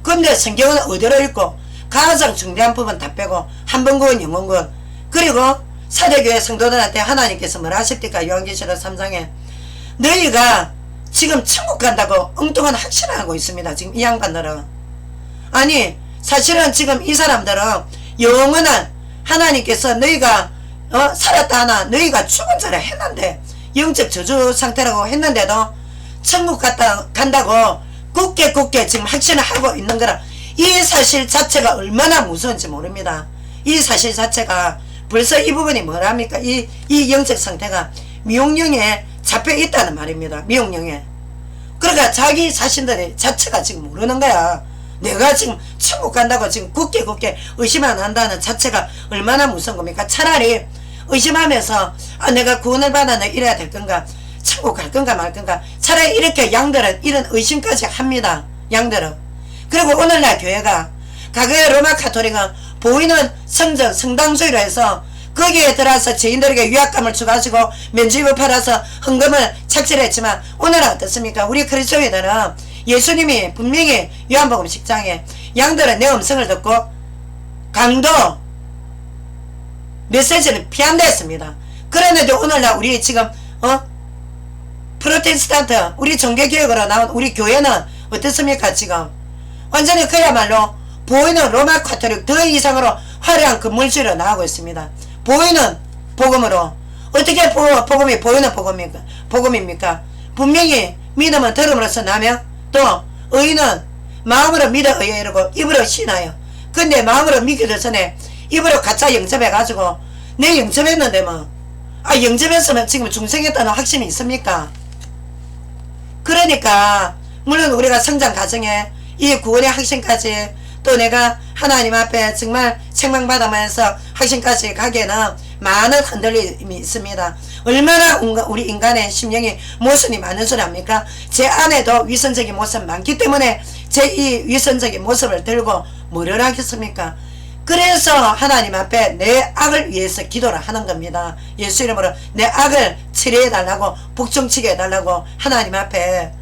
근데 성경은 어디로 읽고 가장 중대한 부분 다 빼고 한 번 구원 영원 구원, 그리고 사대교회 성도들한테 하나님께서 뭐라 하십니까? 요한계시록 3장에 너희가 지금 천국 간다고 엉뚱한 확신을 하고 있습니다. 지금 이 양반들은. 아니 사실은 지금 이 사람들은 영원한 하나님께서 너희가 살았다 하나 너희가 죽은 자라 했는데, 영적 저주 상태라고 했는데도 천국 간다고 굳게 지금 확신을 하고 있는 거라. 이 사실 자체가 얼마나 무서운지 모릅니다. 이 사실 자체가 벌써 이 부분이 뭐랍니까? 이 영적 상태가 미혹령에 잡혀 있다는 말입니다. 미혹령에. 그러니까 자기 자신들의 자체가 지금 모르는 거야. 내가 지금 천국 간다고 지금 굳게 의심 안 한다는 자체가 얼마나 무서운 겁니까? 차라리 의심하면서 내가 구원을 받아 이래야 될 건가, 천국 갈 건가 말 건가, 차라리 이렇게 양들은 이런 의심까지 합니다. 양들은. 그리고 오늘날 교회가, 과거의 로마 가톨릭은 보이는 성전 성당주의로 해서 거기에 들어와서 죄인들에게 위압감을 주가지고 면죄부 팔아서 헌금을 착취했지만 오늘은 어떻습니까? 우리 그리스도인들은 예수님이 분명히 요한복음 10장에 양들은 내 음성을 듣고 강도 메시지를 피한다 했습니다. 그런데 오늘날 우리 지금 프로테스탄트 우리 종교개혁으로 나온 우리 교회는 어떻습니까? 지금 완전히 그야말로 보이는 로마 가톨릭 더 이상으로 화려한 건물주의로 나오고 있습니다. 보이는 복음으로. 어떻게 복음이 보이는 복음입니까? 분명히 믿음은 들음으로써 나며 또 의는 마음으로 믿어 의에 이르고 입으로 신하여. 근데 마음으로 믿기도 전에 입으로 가짜 영접해가지고 내 영접했는데 뭐 영접했으면 지금 중생했다는 확신이 있습니까? 그러니까 물론 우리가 성장 과정에 이 구원의 확신까지 또 내가 하나님 앞에 정말 책망받으면서 확신까지 가기에는 많은 흔들림이 있습니다. 얼마나 우리 인간의 심령이 모순이 많은 줄 압니까? 제 안에도 위선적인 모습 많기 때문에 제 이 위선적인 모습을 들고 뭐를 하겠습니까? 그래서 하나님 앞에 내 악을 위해서 기도를 하는 겁니다. 예수 이름으로 내 악을 처리해달라고, 복종치게 해달라고 하나님 앞에.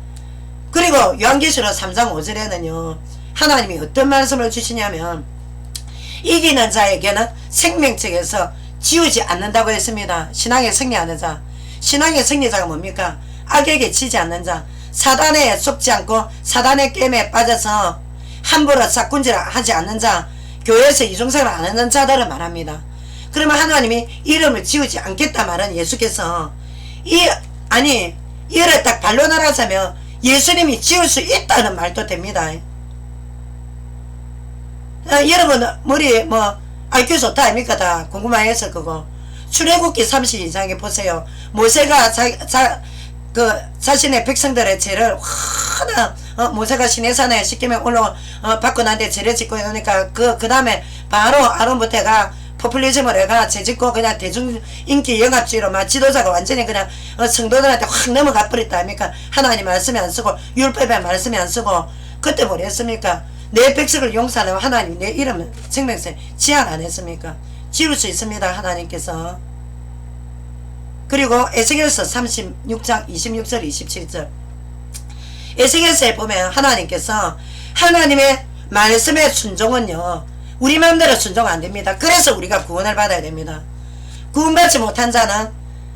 그리고 요한계시록 3장 5절에는요 하나님이 어떤 말씀을 주시냐면 이기는 자에게는 생명책에서 지우지 않는다고 했습니다. 신앙의 승리하는 자. 신앙의 승리자가 뭡니까? 악에게 지지 않는 자. 사단에 속지 않고 사단의 게임에 빠져서 함부로 싹군질하지 않는 자. 교회에서 이중생활을 안 하는 자들을 말합니다. 그러면 하나님이 이름을 지우지 않겠다 말은 예수께서 이를 딱 반론하자면 예수님이 지울 수 있다는 말도 됩니다. 여러분 머리 IQ 좋다 아닙니까? 다 궁금해서 그거 출애굽기 32장에 보세요. 모세가 자신의 백성들의 죄를 워낙 모세가 시내산에 시키면 받고 난데 죄를 짓고 이러니까 그 다음에 바로 아론부터가 포퓰리즘을 해가 재짓고 그냥 대중 인기 영합주의로 막 지도자가 완전히 그냥 성도들한테 확 넘어가 버렸다 아닙니까? 하나님 말씀이 안 쓰고 율법에 말씀이 안 쓰고 그때 뭐랬습니까? 내 백성을 용서하려고 하나님 내 이름 생명세 지안 안 했습니까? 지울 수 있습니다. 하나님께서. 그리고 에스겔서 36장 26절 27절 에스겔서에 보면 하나님께서 하나님의 말씀의 순종은요 우리 마음대로 순종 안됩니다. 그래서 우리가 구원을 받아야 됩니다. 구원받지 못한 자는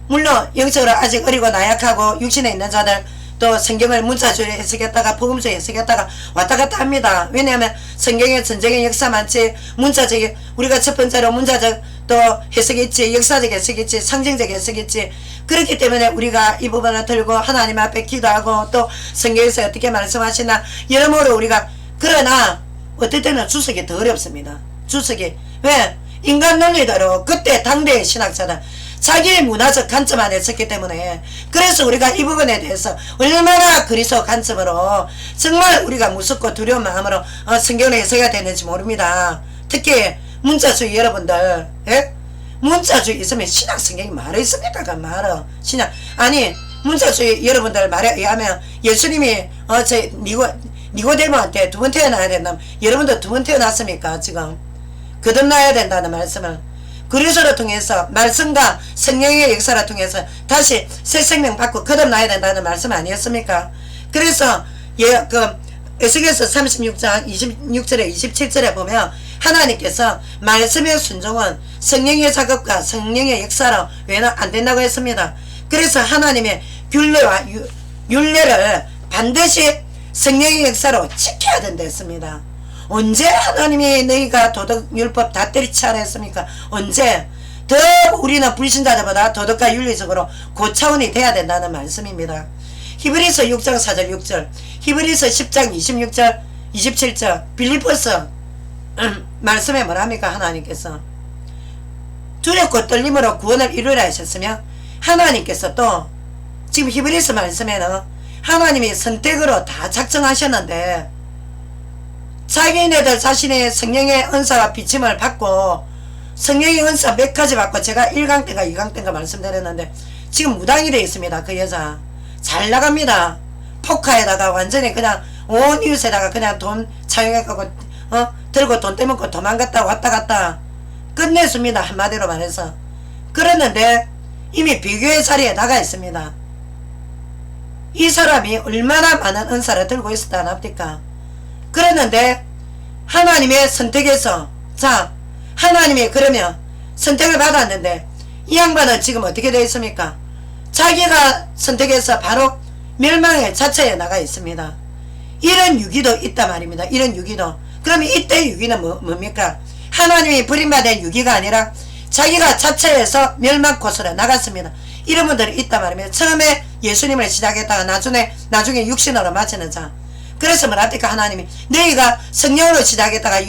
물론 영적으로 아직 어리고 나약하고 육신에 있는 자들 또 성경을 문자주의로 해석했다가 복음주의로 해석했다가 왔다갔다 합니다. 왜냐하면 성경에 전쟁의 역사 많지 문자적 우리가 첫 번째로 문자적 또 해석했지 역사적 해석했지 상징적 해석했지 그렇기 때문에 우리가 이 부분을 들고 하나님 앞에 기도하고 또 성경에서 어떻게 말씀하시나 여러모로 우리가 그러나 어떨 때는 주석이 더 어렵습니다. 주석이 왜? 인간 논리대로 그때 당대의 신학자들 자기의 문화적 관점 안에 있었기 때문에 그래서 우리가 이 부분에 대해서 얼마나 그리스도 관점으로 정말 우리가 무섭고 두려운 마음으로 성경을 해석해야 되는지 모릅니다. 특히 문자주의 여러분들 예? 문자주의 있으면 신학 성경이 말어 있습니까? 그 말어 신학 아니 문자주의 여러분들 말에 의하면 예수님이 니고데모한테 두 번 태어나야 된다면 여러분도 두 번 태어났습니까? 지금 거듭나야 된다는 말씀을 그리스도를 통해서 말씀과 성령의 역사를 통해서 다시 새 생명 받고 거듭나야 된다는 말씀 아니었습니까? 그래서 에스겔서 36장 26절에 27절에 보면 하나님께서 말씀의 순종은 성령의 작업과 성령의 역사로 외는 안 된다고 했습니다. 그래서 하나님의 균례와 율례를 반드시 성령의 역사로 지켜야 된다 했습니다. 언제 하나님이 너희가 도덕율법 다 때리치라 했습니까? 언제? 더 우리는 불신자들보다 도덕과 윤리적으로 고차원이 돼야 된다는 말씀입니다. 히브리서 6장 4절 6절 히브리서 10장 26절 27절 빌립보서 말씀에 뭐랍니까? 하나님께서 두렵고 떨림으로 구원을 이루라 하셨으며 하나님께서 또 지금 히브리서 말씀에는 하나님이 선택으로 다 작정하셨는데 자기네들 자신의 성령의 은사와 비침을 받고 성령의 은사 몇 가지 받고 제가 1강 때가 2강 때가 말씀드렸는데 지금 무당이 되어 있습니다. 그 여자 잘 나갑니다. 포카에다가 완전히 그냥 온 이웃에다가 그냥 돈 차용해가고 들고 돈 떼먹고 도망갔다 왔다 갔다 끝냈습니다. 한마디로 말해서. 그랬는데 이미 비교의 자리에 나가 있습니다. 이 사람이 얼마나 많은 은사를 들고 있었다 납니까? 그랬는데 하나님의 선택에서 자 하나님이 그러면 선택을 받았는데 이 양반은 지금 어떻게 되어 있습니까? 자기가 선택해서 바로 멸망의 자체에 나가 있습니다. 이런 유기도 있단 말입니다. 이런 유기도. 그러면 이때 유기는 뭡니까? 하나님이 버림받은 유기가 아니라 자기가 자체에서 멸망 코스로 나갔습니다. 이런 분들이 있단 말입니다. 처음에 예수님을 시작했다가 나중에 육신으로 마치는 자. 그래서 뭐랍니까? 하나님이 너희가 성령으로 시작했다가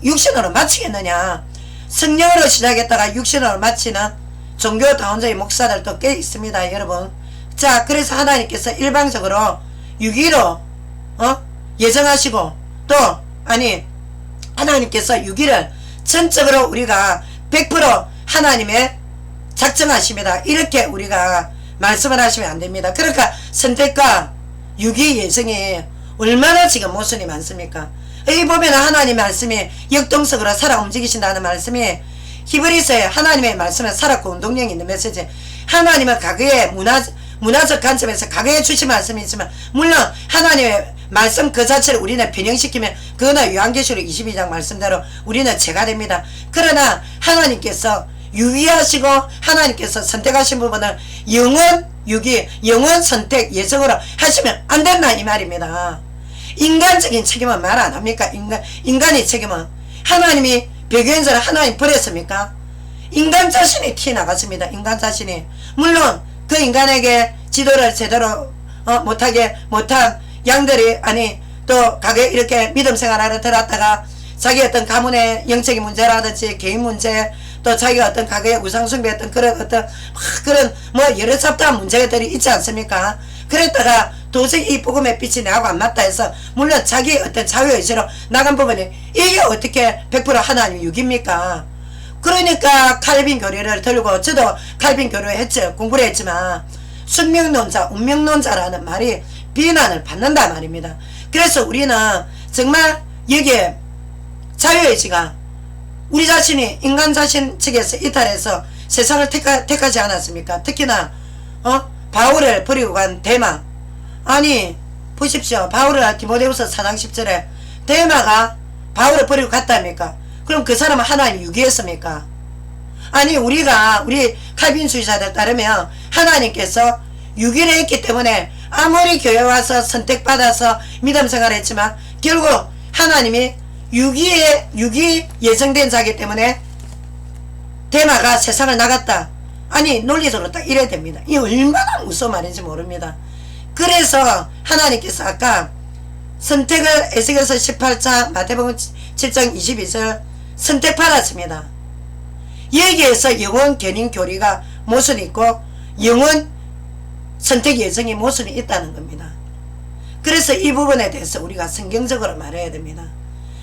육신으로 마치겠느냐? 성령으로 시작했다가 육신으로 마치는 종교다원주의 목사들도 꽤 있습니다. 여러분. 자, 그래서 하나님께서 일방적으로 유기로 예정하시고 또 하나님께서 유기를 전적으로 우리가 100% 하나님의 작정하십니다. 이렇게 우리가 말씀을 하시면 안 됩니다. 그러니까 선택과 유기 예정이 얼마나 지금 모순이 많습니까? 여기 보면 하나님 말씀이 역동적으로 살아 움직이신다는 말씀이 히브리서에 하나님의 말씀에 살았고 운동력이 있는 메시지. 하나님은 과거의 문화적 관점에서 과거에 주신 말씀이 있지만 물론 하나님의 말씀 그 자체를 우리는 변형시키면 그거는 요한계시록 22장 말씀대로 우리는 죄가 됩니다. 그러나 하나님께서 유기하시고 하나님께서 선택하신 부분을 영원 선택 예정으로 하시면 안 된다 이 말입니다. 인간적인 책임은 말 안 합니까? 인간의 책임은 하나님이 배교인자를 하나님 버렸습니까? 인간 자신이 튀어나갔습니다. 인간 자신이. 물론 그 인간에게 지도를 제대로 못한 양들이 또 가게 이렇게 믿음 생활하러 들어왔다가 자기 어떤 가문의 영적인 문제라든지 개인 문제 또 자기가 어떤 가게에 우상숭배했던 그런 여러 잡다한 문제들이 있지 않습니까? 그랬다가 도저히 이 복음의 빛이 내하고 안 맞다 해서 물론 자기의 어떤 자유의지로 나간 부분이 이게 어떻게 100% 하나님 육입니까? 그러니까 칼빈 교리를 들고 저도 칼빈 교류 했죠. 공부를 했지만 숙명론자, 운명론자라는 말이 비난을 받는단 말입니다. 그래서 우리는 정말 여기에 자유의지가 우리 자신이 인간 자신 측에서 이탈해서 세상을 택하지 않았습니까? 특히나 바울을 버리고 간 데마. 아니 보십시오. 바울을 디모데후서 4장 10절에 데마가 바울을 버리고 갔답니까? 그럼 그 사람은 하나님 유기했습니까? 아니 우리 칼빈주의자들 따르면 하나님께서 유기를 했기 때문에 아무리 교회 와서 선택받아서 믿음 생활을 했지만 결국 하나님이 유기 예정된 자이기 때문에 데마가 세상을 나갔다. 아니 논리적으로 딱 이래야 됩니다. 이 얼마나 무서운 말인지 모릅니다. 그래서 하나님께서 아까 선택을 에스겔서 18장 마태복음 7장 22절 선택받았습니다. 여기에서 영원 견인 교리가 모순이 있고 영원 선택 예정의 모순이 있다는 겁니다. 그래서 이 부분에 대해서 우리가 성경적으로 말해야 됩니다.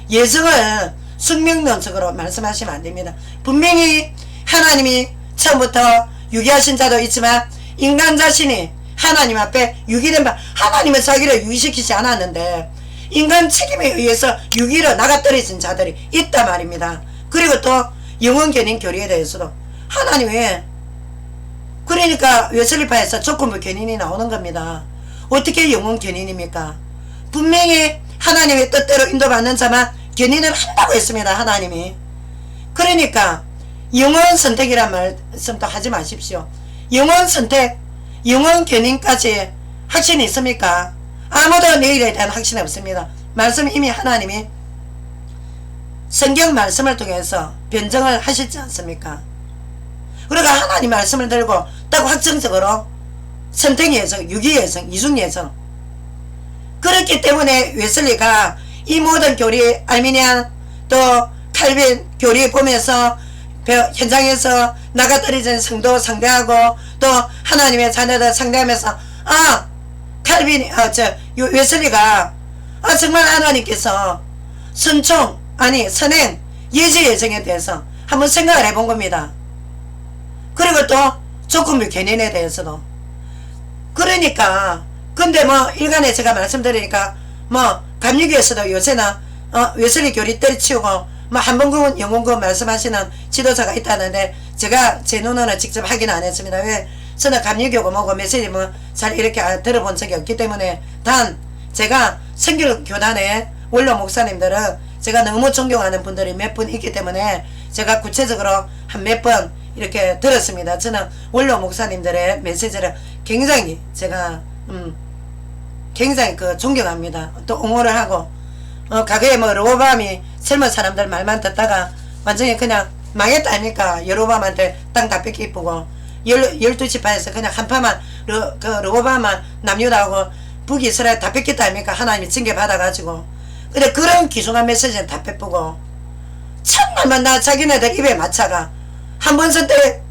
예정을 숙명론적으로 말씀하시면 안 됩니다. 분명히 하나님이 처음부터 유기하신 자도 있지만 인간 자신이 하나님 앞에 유기된 바, 하나님은 자기를 유기시키지 않았는데 인간 책임에 의해서 유기로 나가떨어진 자들이 있단 말입니다. 그리고 또 영원견인 교리에 대해서도 하나님 왜 그러니까 웨슬리파에서 조건부 견인이 나오는 겁니다. 어떻게 영원견인입니까? 분명히 하나님의 뜻대로 인도받는 자만 견인을 한다고 했습니다. 하나님이. 그러니까 영원 선택이란 말씀도 하지 마십시오. 영원 선택, 영원 견인까지 확신이 있습니까? 아무도 내일에 대한 확신이 없습니다. 말씀 이미 하나님이 성경 말씀을 통해서 변정을 하시지 않습니까? 그러니까 하나님 말씀을 들고 딱 확정적으로 선택 예정, 유기 예정, 이중 예정. 그렇기 때문에 웨슬리가 이 모든 교리, 알미니안 또 칼빈 교리 보면서 현장에서 나가떨어진 성도 상대하고 또 하나님의 자녀들 상대하면서 칼빈 웨슬리가 정말 하나님께서 선총 아니 선행 예지 예정에 대해서 한번 생각을 해본 겁니다. 그리고 또 조건부 견인에 대해서도 그러니까 근데 뭐 일간에 제가 말씀드리니까 뭐 감리교에서도 요새는 웨슬리 교리 때려치우고 뭐 한번군 영혼군 말씀하시는 지도자가 있다는데 제가 제 눈으로는 직접 확인 안 했습니다. 왜 저는 감리교고 뭐고 메시지 뭐 잘 이렇게 들어본 적이 없기 때문에 단 제가 선교교단의 원로 목사님들은 제가 너무 존경하는 분들이 몇 분 있기 때문에 제가 구체적으로 한 몇 번 이렇게 들었습니다. 저는 원로 목사님들의 메시지를 굉장히 제가 굉장히 존경합니다. 또 옹호를 하고 과거에 뭐 여로보암이 젊은 사람들 말만 듣다가 완전히 그냥 망했다 아닙니까? 여로보암한테 땅 다 뺏기고 12지파에서 그냥 한파만 여로보암만 남유다하고 북이스라엘 다 뺏겼다 아닙니까? 하나님이 징계 받아가지고 근데 그런 귀중한 메시지는 다 빼쁘고 참말만 나 자기네들 입에 맞춰가 한 번 선택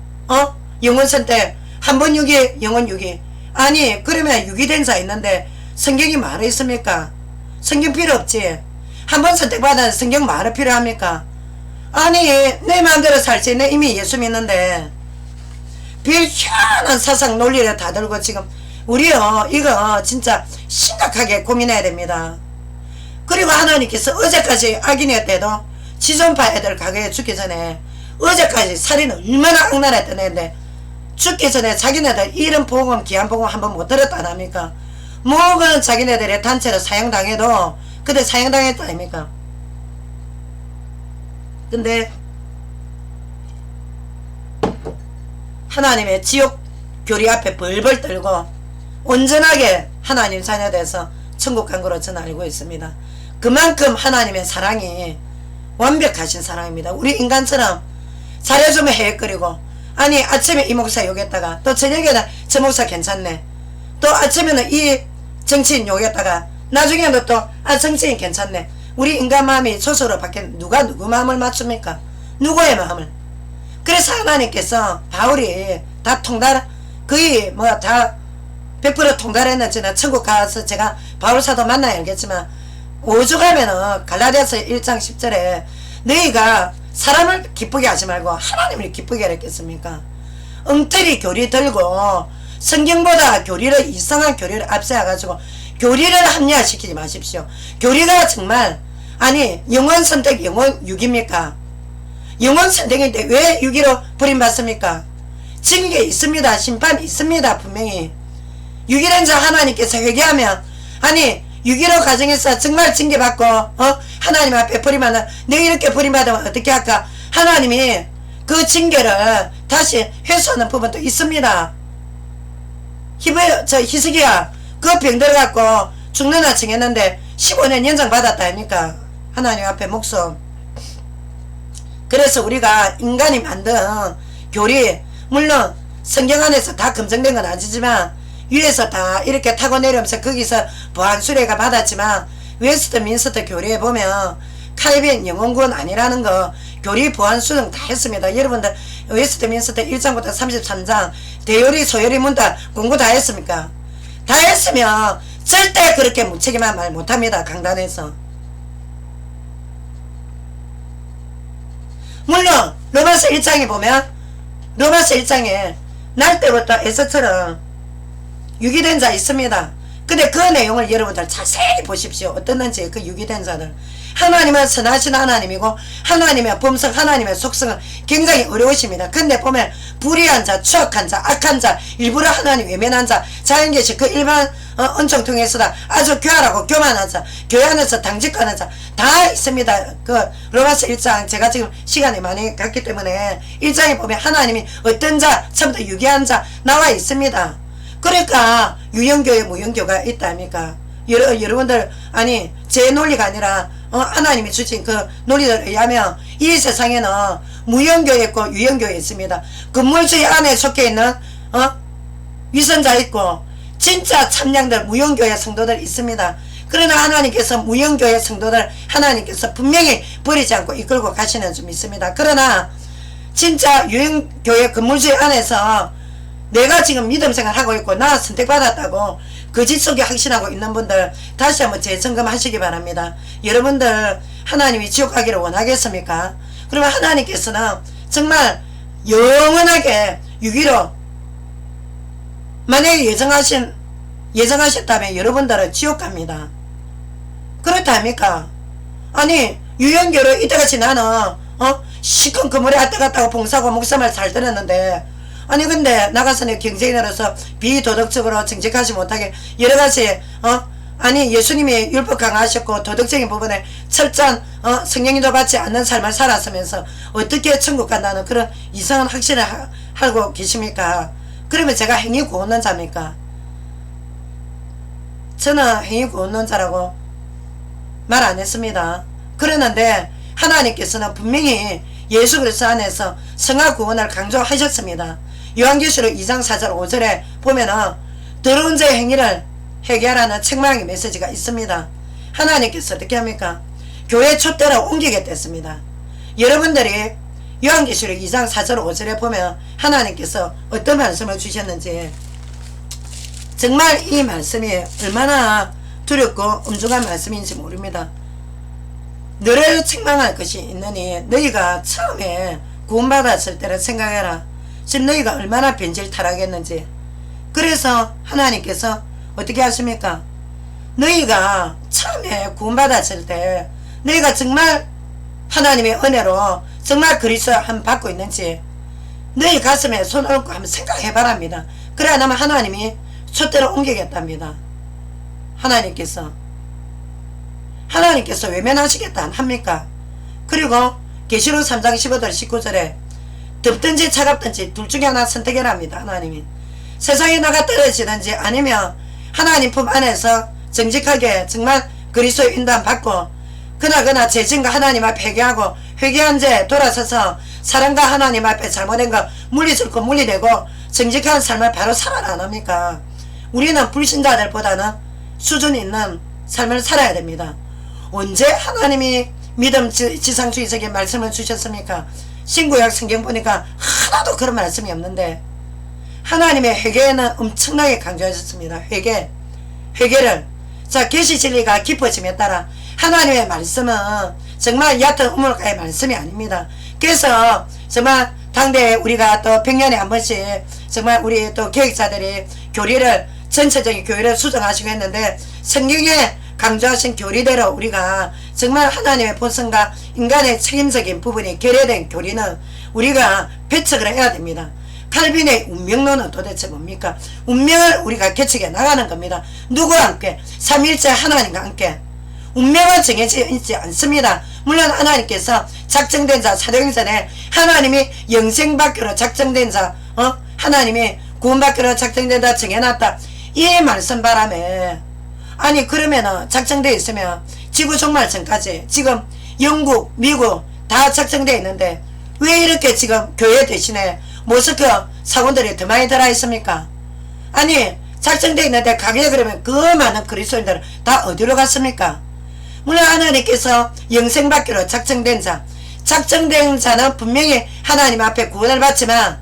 영원 선택 한 번 유기 영원 유기 아니 그러면 유기된 자 있는데 성경이 말이 있습니까? 성경 필요 없지. 한 번 선택받아서 성경 말이 필요합니까? 아니 내 마음대로 살지. 내 이미 예수 믿는데 별 희한한 사상 논리를 다 들고 지금 우리요 이거 진짜 심각하게 고민해야 됩니다. 그리고 하나님께서 어제까지 악인의 때도 지존파 애들 가게에 죽기 전에 어제까지 살인은 얼마나 악랄했던 애인데 죽기 전에 자기네들 이런 복음 귀한 복음 한번 못 들었다 안 합니까? 뭐그 자기네들의 단체로 사형당해도 그때 사형당했다 아닙니까? 근데 하나님의 지옥 교리 앞에 벌벌 떨고 온전하게 하나님 자녀 돼서 천국 간 거로 저는 알고 있습니다. 그만큼 하나님의 사랑이 완벽하신 사랑입니다. 우리 인간처럼 잘해주면 헤헷거리고 아니 아침에 이 목사 욕했다가 또 저녁에는 저 목사 괜찮네 또 아침에는 이 정치인 욕했다가 나중에는 또 정치인 괜찮네. 우리 인간 마음이 조소로 바뀌는 누가 누구 마음을 맞춥니까? 누구의 마음을? 그래서 하나님께서 바울이 다 거의 뭐 다 100% 통달했는지는 천국 가서 제가 바울 사도 만나야 알겠지만 오죽하면은 갈라디아서 1장 10절에 너희가 사람을 기쁘게 하지 말고 하나님을 기쁘게 하겠습니까? 엉터리 교리 들고 성경보다 교리를 이상한 교리를 앞세워가지고 교리를 합리화시키지 마십시오. 교리가 정말 아니 영원 선택 영원 6입니까? 영원 선택인데 왜 6위로 버림받습니까? 징계 있습니다. 심판이 있습니다. 분명히 6위란 자 하나님께서 회개하면 아니 6.15 가정에서 정말 징계받고 하나님 앞에 버림받는 내가 이렇게 버림받으면 어떻게 할까? 하나님이 그 징계를 다시 회수하는 부분도 있습니다. 희석이야 그 병 들어갖고 죽는다 정했는데 15년 연장 받았다 아닙니까? 하나님 앞에 목숨. 그래서 우리가 인간이 만든 교리 물론 성경 안에서 다 검증된 건 아니지만 위에서 다 이렇게 타고 내려오면서 거기서 보안수레가 받았지만 웨스트민스터 교리에 보면 칼빈 영혼구원 아니라는 거 교리 보안수능 다 했습니다. 여러분들 웨스트민스터 1장부터 33장 대요리 소요리 문답 공부 다 했습니까? 다 했으면 절대 그렇게 무책임한 말 못합니다. 강단에서. 물론 로마서 1장에 보면 로마서 1장에 날 때부터 에서처럼 유기된 자 있습니다. 근데 그 내용을 여러분들 자세히 보십시오. 어떻는지 그 유기된 자들. 하나님은 선하신 하나님이고 하나님의 범석 하나님의 속성은 굉장히 어려우십니다. 근데 보면 불의한 자, 추악한 자, 악한 자, 일부러 하나님 외면한 자, 자연계시 그 일반 은총 통해서다 아주 교활하고 교만한 자, 교회 안에서 당직하는 자 다 있습니다. 그 로마서 1장 제가 지금 시간이 많이 갔기 때문에 1장에 보면 하나님이 어떤 자, 처음부터 유기한 자 나와 있습니다. 그러니까 유형교회 무형교가 있다 아닙니까? 여러분들 아니 제 논리가 아니라 하나님이 주신 그 논리에 의하면 이 세상에는 무형교회 있고 유형교회 있습니다. 건물주의 안에 속해 있는 위선자 있고 진짜 참량들 무형교회 성도들 있습니다. 그러나 하나님께서 무형교회 성도들 하나님께서 분명히 버리지 않고 이끌고 가시는 좀 있습니다. 그러나 진짜 유형교회 건물주의 안에서 내가 지금 믿음 생활하고 있고 나 선택받았다고 거짓 속에 확신하고 있는 분들 다시 한번 재점검하시기 바랍니다. 여러분들 하나님이 지옥 가기를 원하겠습니까? 그러면 하나님께서는 정말 영원하게 6.15 만약에 예정하셨다면 여러분들은 지옥 갑니다. 그렇답니까? 아니 유형교로 이때같이 나는 시큰 그물에 왔다 갔다 봉사하고 목사말 잘 들었는데 아니 근데 나가서는 경쟁인으로서 비도덕적으로 정직하지 못하게 여러가지 아니 예수님이 율법 강화하셨고 도덕적인 부분에 철저한 성령님도 받지 않는 삶을 살았으면서 어떻게 천국 간다는 그런 이상한 확신을 하고 계십니까? 그러면 제가 행위구원론자입니까? 저는 행위구원론자라고 말 안 했습니다. 그러는데 하나님께서는 분명히 예수 그리스도 안에서 성화구원을 강조하셨습니다. 요한계시록 2장 4절 5절에 보면은 더러운 자의 행위를 해결하는 책망의 메시지가 있습니다. 하나님께서 어떻게 합니까? 교회 촛대를 옮기겠다 했습니다. 여러분들이 요한계시록 2장 4절 5절에 보면 하나님께서 어떤 말씀을 주셨는지 정말 이 말씀이 얼마나 두렵고 엄중한 말씀인지 모릅니다. 너를 책망할 것이 있느니 너희가 처음에 구원받았을 때를 생각해라. 지금 너희가 얼마나 변질 타락했는지. 그래서 하나님께서 어떻게 하십니까? 너희가 처음에 구원받았을 때 너희가 정말 하나님의 은혜로 정말 그리스도 한 받고 있는지 너희 가슴에 손을 얹고 한번 생각해 바랍니다. 그래야 나면 하나님이 촛대로 옮기겠답니다. 하나님께서 외면하시겠다 안 합니까? 그리고 계시록 3장 15절 19절에 덥든지 차갑든지 둘 중에 하나 선택해라 합니다. 하나님이 세상에 나가 떨어지든지 아니면 하나님 품 안에서 정직하게 정말 그리스도의 인도함 받고 그나그나 죄진과 하나님 앞에 회개하고 회개한 죄 돌아서서 사랑과 하나님 앞에 잘못된 거 물리줄 거 물리내고 정직한 삶을 바로 살아라 안 합니까? 우리는 불신자들보다는 수준 있는 삶을 살아야 됩니다. 언제 하나님이 믿음 지상주의적인 말씀을 주셨습니까? 신구약 성경 보니까 하나도 그런 말씀이 없는데 하나님의 회개는 엄청나게 강조하셨습니다. 회개를 자 계시 진리가 깊어짐에 따라 하나님의 말씀은 정말 얕은 우물가의 말씀이 아닙니다. 그래서 정말 당대 우리가 또 100년에 한 번씩 정말 우리 또 계획자들이 교리를 전체적인 교리를 수정하시고 했는데 성경에 강조하신 교리대로 우리가 정말 하나님의 본성과 인간의 책임적인 부분이 결여된 교리는 우리가 배척을 해야 됩니다. 칼빈의 운명론은 도대체 뭡니까? 운명을 우리가 개척해 나가는 겁니다. 누구와 함께? 삼위일체 하나님과 함께. 운명은 정해져 있지 않습니다. 물론 하나님께서 작정된 자 사도행전에 하나님이 영생받기로 작정된 자 하나님이 구원받기로 작정된 자 정해놨다. 이 말씀 바람에 아니 그러면은 작정되어 있으면 지구 종말 전까지 지금 영국 미국 다 작정되어 있는데 왜 이렇게 지금 교회 대신에 모스크 사원들이 더 많이 들어 있습니까? 아니 작정되어 있는데 가게 그러면 그 많은 그리스도인들은 다 어디로 갔습니까? 물론 하나님께서 영생받기로 작정된 자 작정된 자는 분명히 하나님 앞에 구원을 받지만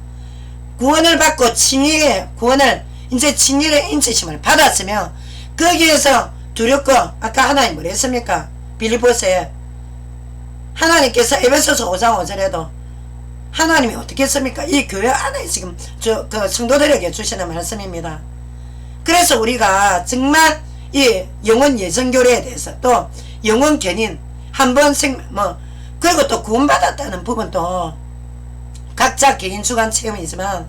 구원을 받고 칭의의 구원을 이제 칭의의 인치심을 받았으면 거기에서 두렵고 아까 하나님 뭐라 했습니까? 빌립보서에 하나님께서 에베소서 5장 5절에도 하나님이 어떻게 했습니까? 이 교회 안에 지금 그 성도들에게 주시는 말씀입니다. 그래서 우리가 정말 이 영혼 예정교례에 대해서 또 영혼 견인 한번 그리고 또 구원받았다는 부분도 각자 개인 주관 체험이지만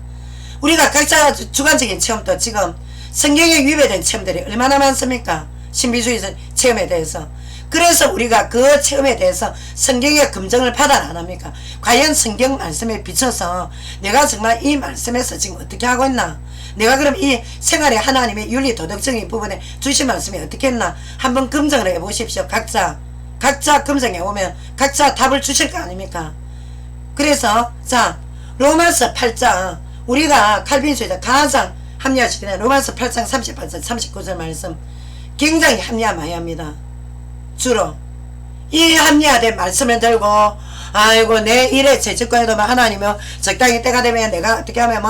우리가 각자 주관적인 체험도 지금 성경에 위배된 체험들이 얼마나 많습니까? 신비주의 체험에 대해서. 그래서 우리가 그 체험에 대해서 성경의 검증을 받아 안 합니까? 과연 성경 말씀에 비춰서 내가 정말 이 말씀에서 지금 어떻게 하고 있나? 내가 그럼 이 생활의 하나님의 윤리 도덕적인 부분에 주신 말씀이 어떻게 했나? 한번 검증을 해 보십시오. 각자 검증해 오면 각자 답을 주실 거 아닙니까? 그래서 자 로마서 8장 우리가 칼빈주의자 가장 합리화시키는 로마서 8장 38절 39절 말씀 굉장히 합리화 많이 합니다. 주로 이 합리화된 말씀을 들고 아이고 내 일에 죄짓고해도 하나님은 적당히 때가 되면 내가 어떻게 하면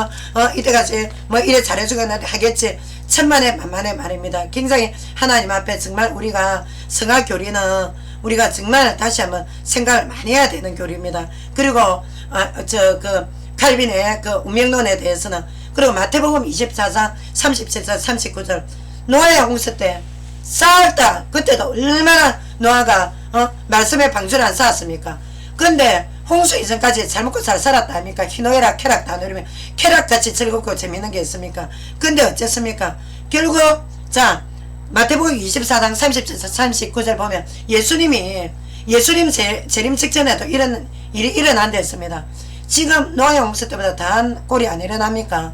이때까지 이래 잘해주겠는데 하겠지. 천만의 만만의 말입니다. 굉장히 하나님 앞에 정말 우리가 성화교리는 우리가 정말 다시 한번 생각을 많이 해야 되는 교리입니다. 그리고 칼빈의 그 운명론에 대해서는 그리고 마태복음 24장 37절 39절 노아의 홍수 때 쌓았다. 그때도 얼마나 노아가 말씀의 방주를 안 쌓았습니까? 근데 홍수 이전까지 잘 먹고 잘 살았다 합니까? 희노애락 쾌락 다 누리면 쾌락같이 즐겁고 재밌는 게 있습니까? 근데 어쨌습니까? 결국 자 마태복음 24장 37절 39절 보면 예수님 재림 직전에도 이런 일이 일어난댔습니다. 지금 노아의 홍수 때보다 더한 꼴이 안 일어납니까?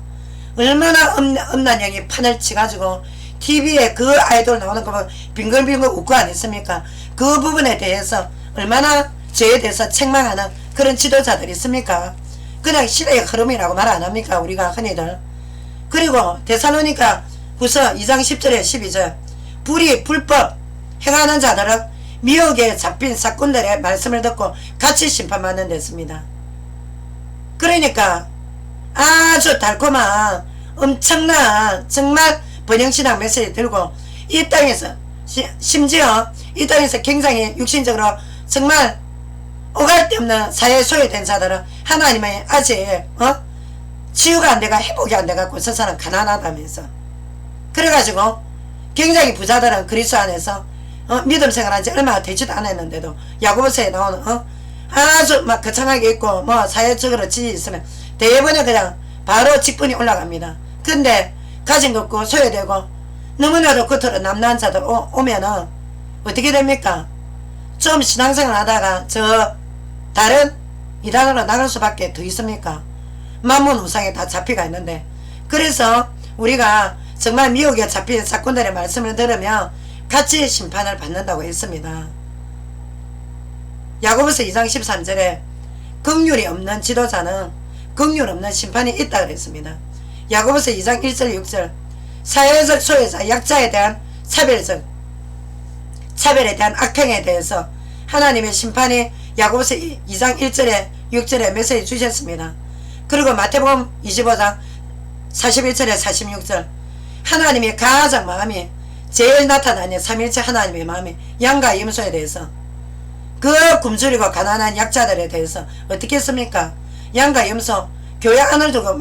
얼마나 엄난 형이 판을 치가지고 TV에 그 아이돌 나오는 거 보면 빙글빙글 웃고 안 했습니까? 그 부분에 대해서 얼마나 죄에 대해서 책망하는 그런 지도자들이 있습니까? 그냥 시대의 흐름이라고 말 안 합니까? 우리가 흔히들. 그리고 데살로니가 후서 2장 10절에 12절 불이 불법 행하는 자들은 미혹에 잡힌 사건들의 말씀을 듣고 같이 심판받는 데습니다. 그러니까 아주 달콤한 엄청난 정말 번영신앙 메시지 들고 이 땅에서 심지어 이 땅에서 굉장히 육신적으로 정말 오갈 데 없는 사회에 소외된 자들은 하나님의 아직 치유가 안 돼가 회복이 안 돼갖고 저 사람 가난하다면서 그래가지고 굉장히 부자들은 그리스도 안에서 믿음 생활한 지 얼마 되지도 않았는데도 야고보서에 나오는 아주 막 거창하게 있고 사회적으로 지지 있으면 대부분은 그냥 바로 직분이 올라갑니다. 근데 가진 것 없고 소외되고 너무나도 겉으로 남는 자들 오면은 어떻게 됩니까? 좀 신앙생활 하다가 저 다른 이단으로 나갈 수밖에 더 있습니까? 만문 우상에 다 잡히가 있는데 그래서 우리가 정말 미혹에 잡힌 사건들의 말씀을 들으면 같이 심판을 받는다고 했습니다. 야고보서 2장 13절에 긍휼이 없는 지도자는 긍휼 없는 심판이 있다 그랬습니다. 야고보서 2장 1절 6절 사회적 소외자 약자에 대한 차별에 대한 악행에 대해서 하나님의 심판이 야고보서 2장 1절에 6절에 메시지 주셨습니다. 그리고 마태복음 25장 41절에 46절 하나님의 가장 마음이 제일 나타나는 삼일체 하나님의 마음이 양과 염소에 대해서 그 굶주리고 가난한 약자들에 대해서 어떻게 했습니까? 양과 염소 교회 안을 두고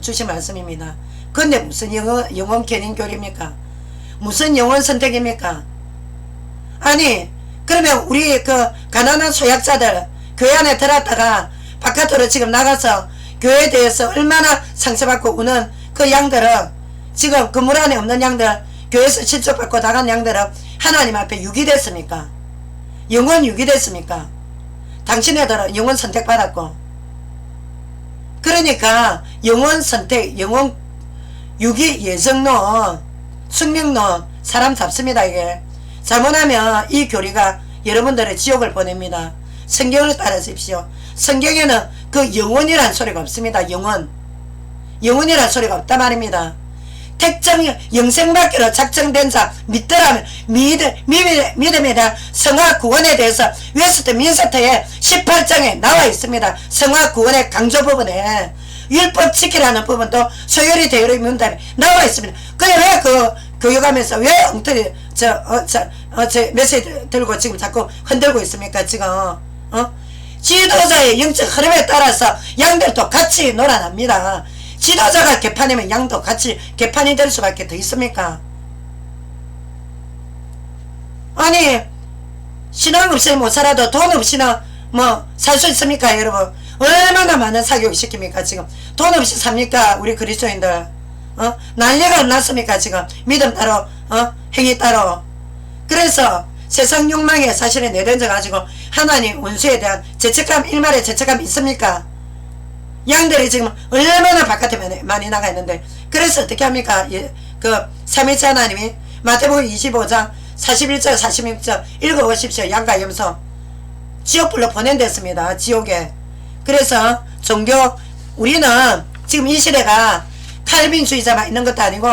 주신 말씀입니다. 근데 무슨 영혼 견인교리입니까? 무슨 영혼 선택입니까? 아니 그러면 우리 그 가난한 소약자들 교회 안에 들어왔다가 바깥으로 지금 나가서 교회에 대해서 얼마나 상처받고 우는 그 양들은 지금 건물 안에 없는 양들 교회에서 실족받고 나간 양들은 하나님 앞에 유기됐습니까? 영혼 유기됐습니까? 당신네들은 영혼 선택받았고 그러니까 영혼 선택 영혼 유기 예정론 숙명론 사람 잡습니다. 이게 잘못하면 이 교리가 여러분들의 지옥을 보냅니다. 성경을 따라주십시오. 성경에는 그 영혼이란 소리가 없습니다. 영혼이란 소리가 없단 말입니다. 택정 영생받기로 작정된 자 믿더라면 믿음에 대한 성화 구원에 대해서 웨스트민스터의 18장에 나와 있습니다. 성화 구원의 강조 부분에 율법 지키라는 부분도 소요리 대요리 문답에 나와 있습니다. 근데 왜 그 교육하면서 왜 엉터리 저 메시지 들고 지금 자꾸 흔들고 있습니까? 지금 지도자의 영적 흐름에 따라서 양들도 같이 놀아납니다. 지도자가 개판이면 양도 같이 개판이 될 수밖에 더 있습니까? 아니 신앙 없이 못 살아도 돈 없이는 뭐 살 수 있습니까? 여러분 얼마나 많은 사교육 시킵니까? 지금 돈 없이 삽니까? 우리 그리스도인들 난리가 났습니까? 지금 믿음 따로 행위 따로. 그래서 세상 욕망에 사실은 내던져가지고 하나님 원수에 대한 죄책감 일말의 죄책감 있습니까? 양들이 지금 얼마나 바깥에 많이 나가 있는데 그래서 어떻게 합니까? 그 삼위일체 하나님이 마태복음 25장 41절 46절 읽어보십시오. 양과 염소 지옥불로 보낸댔습니다. 지옥에. 그래서 종교 우리는 지금 이 시대가 칼빈주의자만 있는 것도 아니고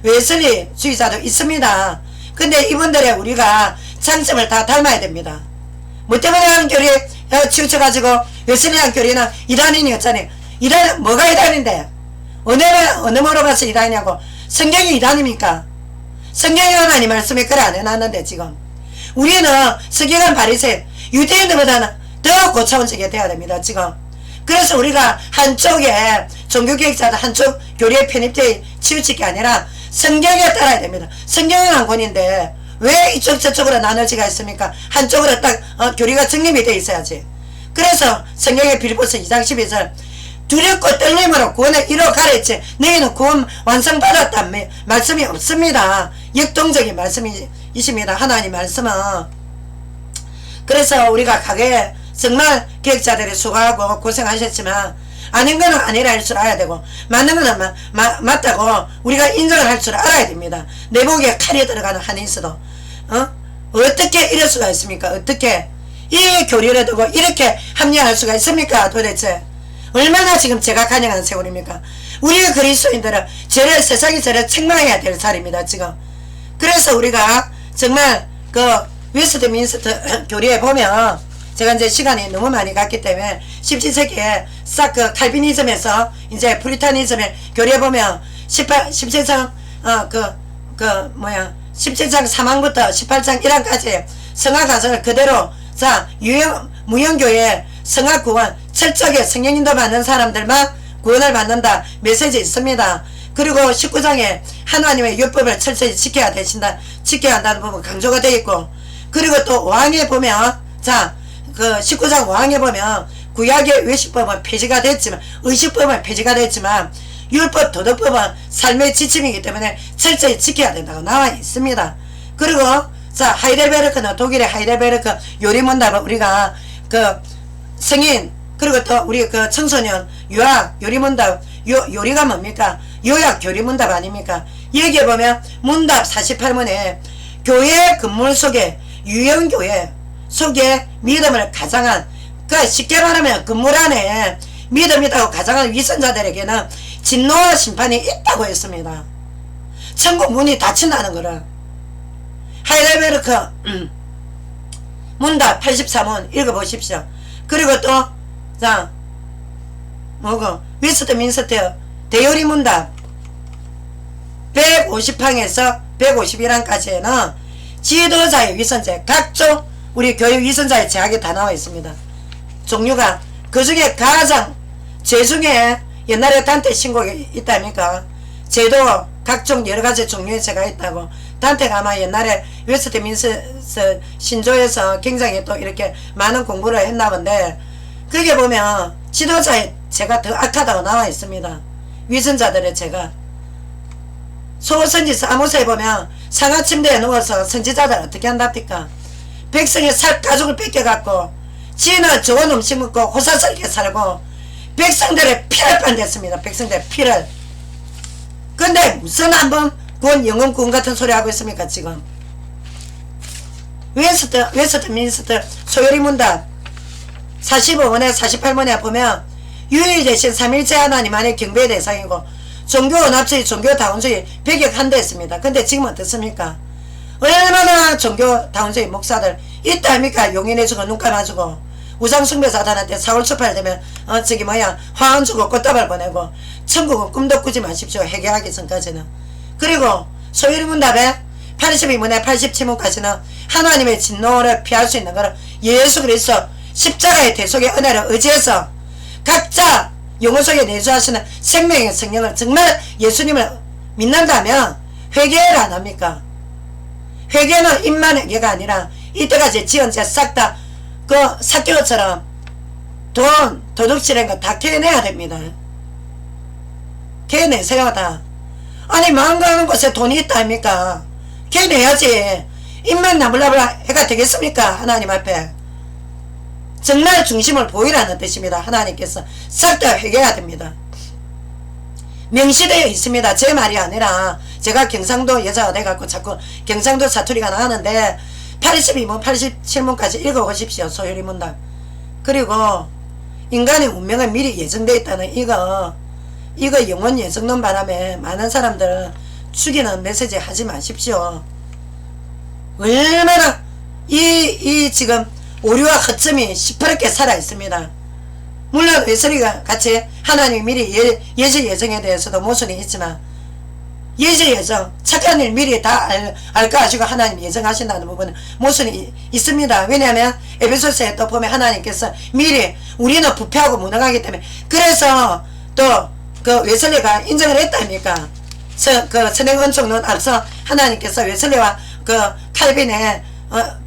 웨슬리주의자도 있습니다. 근데 이분들의 우리가 장점을 다 닮아야 됩니다. 뭐 때문에 한교리에 치우쳐가지고 웨슬리안 교리는 이단인이었잖아요. 이단 뭐가 이단인데? 어느 뭐로 가서 이단이냐고. 성경이 이단입니까? 성경이 하나님 말씀에 글 안 해놨는데 지금 우리는 서기관 바리새 유대인들보다는 더 고차원적이 돼야 됩니다. 지금 그래서 우리가 한쪽에 종교개혁자들 한쪽 교리에 편입되어 치우칠 게 아니라 성경에 따라야 됩니다. 성경은 한 권인데 왜 이쪽 저쪽으로 나눠지가 있습니까? 한쪽으로 딱 교리가 정립이 되어 있어야지. 그래서 성경의 빌립보서 2장 12절 두렵고 떨림으로 구원을 이뤄가랬지 너희는 구원 완성받았단 말씀이 없습니다. 역동적인 말씀이십니다. 하나님 말씀은. 그래서 우리가 가게 정말 기획자들이 수고하고 고생하셨지만 아닌 거는 아니라 할 줄 알아야 되고 맞는 거는 맞다고 우리가 인정을 할 줄 알아야 됩니다. 내 목에 칼이 들어가는 한이 있어도 어떻게 이럴 수가 있습니까? 어떻게 이 교리를 두고 이렇게 합리화할 수가 있습니까? 도대체 얼마나 지금 제각하냐 하는 세월입니까? 우리 그리스도인들은 세상이 저를 책망해야 될 자리입니다. 지금. 그래서 우리가 정말 그 웨스트민스터 교리에 보면 제가 이제 시간이 너무 많이 갔기 때문에 17세기에 싹 그 칼비니즘에서 이제 프리타니즘의 교리에 보면 17장 17장 3항부터 18장 1항까지 성화 가설을 그대로 자 무형교회 성화 구원 철저하게 성령인도 받는 사람들만 구원을 받는다 메시지 있습니다. 그리고 19장에 하나님의 율법을 철저히 지켜야 한다는 부분 강조가 되어 있고 그리고 또 5항에 보면 자 그 19장 5항에 보면 구약의 외식법은 폐지가 됐지만 의식법은 폐지가 됐지만 율법 도덕법은 삶의 지침이기 때문에 철저히 지켜야 된다고 나와 있습니다. 그리고 자 하이델베르크는 독일의 하이델베르크 요리문답은 우리가 그 성인 그리고 또 우리 그 청소년 유학 요리문답 요리가 뭡니까? 요약 요리문답 아닙니까? 여기에 보면 문답 48문에 교회 건물 속에 유형교회 속에 믿음을 가장한 그 쉽게 말하면 건물 안에 믿음 있다고 가장한 위선자들에게는 진노와 심판이 있다고 했습니다. 천국 문이 닫힌다는 거를 하이델베르크 문답 83문 읽어보십시오. 그리고 또 자 뭐고 웨스트민스터 대요리 문답 150항에서 151항까지는 지도자의 위선죄 각종 우리 교육 위선자의 제약이 다 나와 있습니다. 종류가 그 중에 가장 죄중에 옛날에 단테 신고가 있다니까 제도 각종 여러가지 종류의 죄가 있다고. 단테가 아마 옛날에 웨스트민스터 신조에서 굉장히 또 이렇게 많은 공부를 했나 본데 거기에 보면 지도자의 죄가 더 악하다고 나와 있습니다. 위선자들의 죄가. 소선지 사무소에 보면 상하 침대에 누워서 선지자들 어떻게 한답니까? 백성의 가족을 뺏겨갖고 지는 좋은 음식 먹고 호사스럽게 살고 백성들의 피를 빤댔습니다. 백성들의 피를. 근데 무슨 한번 군 영웅 군 같은 소리 하고 있습니까 지금? 웨스트민스터 소요리 문답 45번에 48번에 보면 유일되신 삼일째 하나님 안에 경배의 대상이고 종교원합주의 종교다운주의 배격한대했습니다. 근데 지금 어떻습니까? 얼마나 종교다운주의 목사들 있다 합니까? 용인해주고 눈 감아주고 우상숭배사단한테 4월 초팔 되면 화환 주고 꽃다발 보내고 천국은 꿈도 꾸지 마십시오. 회개하기 전까지는. 그리고 소유리문답에 82문에 87문까지는 하나님의 진노를 피할 수 있는 것을 예수 그리스도 십자가의 대속의 은혜를 의지해서 각자 영혼 속에 내주하시는 생명의 성령을 정말 예수님을 믿는다면 회개를 안 합니까? 회개는 입만 회개가 아니라 이때까지 지은 죄 싹 다 그 사개오처럼 돈, 도둑질한 거 다 캐내야 됩니다. 캐내세요 다. 아니 마음 가는 곳에 돈이 있다 합니까? 캐내야지. 입만 나불나불 해가 되겠습니까? 하나님 앞에. 정말 중심을 보이라는 뜻입니다. 하나님께서 싹 다 회개해야 됩니다. 명시되어 있습니다. 제 말이 아니라 제가 경상도 여자가 돼갖고 자꾸 경상도 사투리가 나가는데 82문 87문까지 읽어보십시오. 소요리 문답. 그리고 인간의 운명은 미리 예정되어 있다는 이거 영원 예정론 바람에 많은 사람들 죽이는 메시지 하지 마십시오. 얼마나 이 지금 오류와 허점이 시퍼렇게 살아있습니다. 물론 웨슬리가 같이 하나님이 미리 예지 예정에 대해서도 모순이 있지만 예지 예정 착한 일 미리 다 알까 하시고 하나님 예정하신다는 부분은 모순이 있습니다. 왜냐하면 에베소서에 또 보면 하나님께서 미리 우리는 부패하고 무능하기 때문에 그래서 또 그 웨슬리가 인정을 했다니까. 그 선행은총론 앞서 하나님께서 웨슬리와 그 칼빈의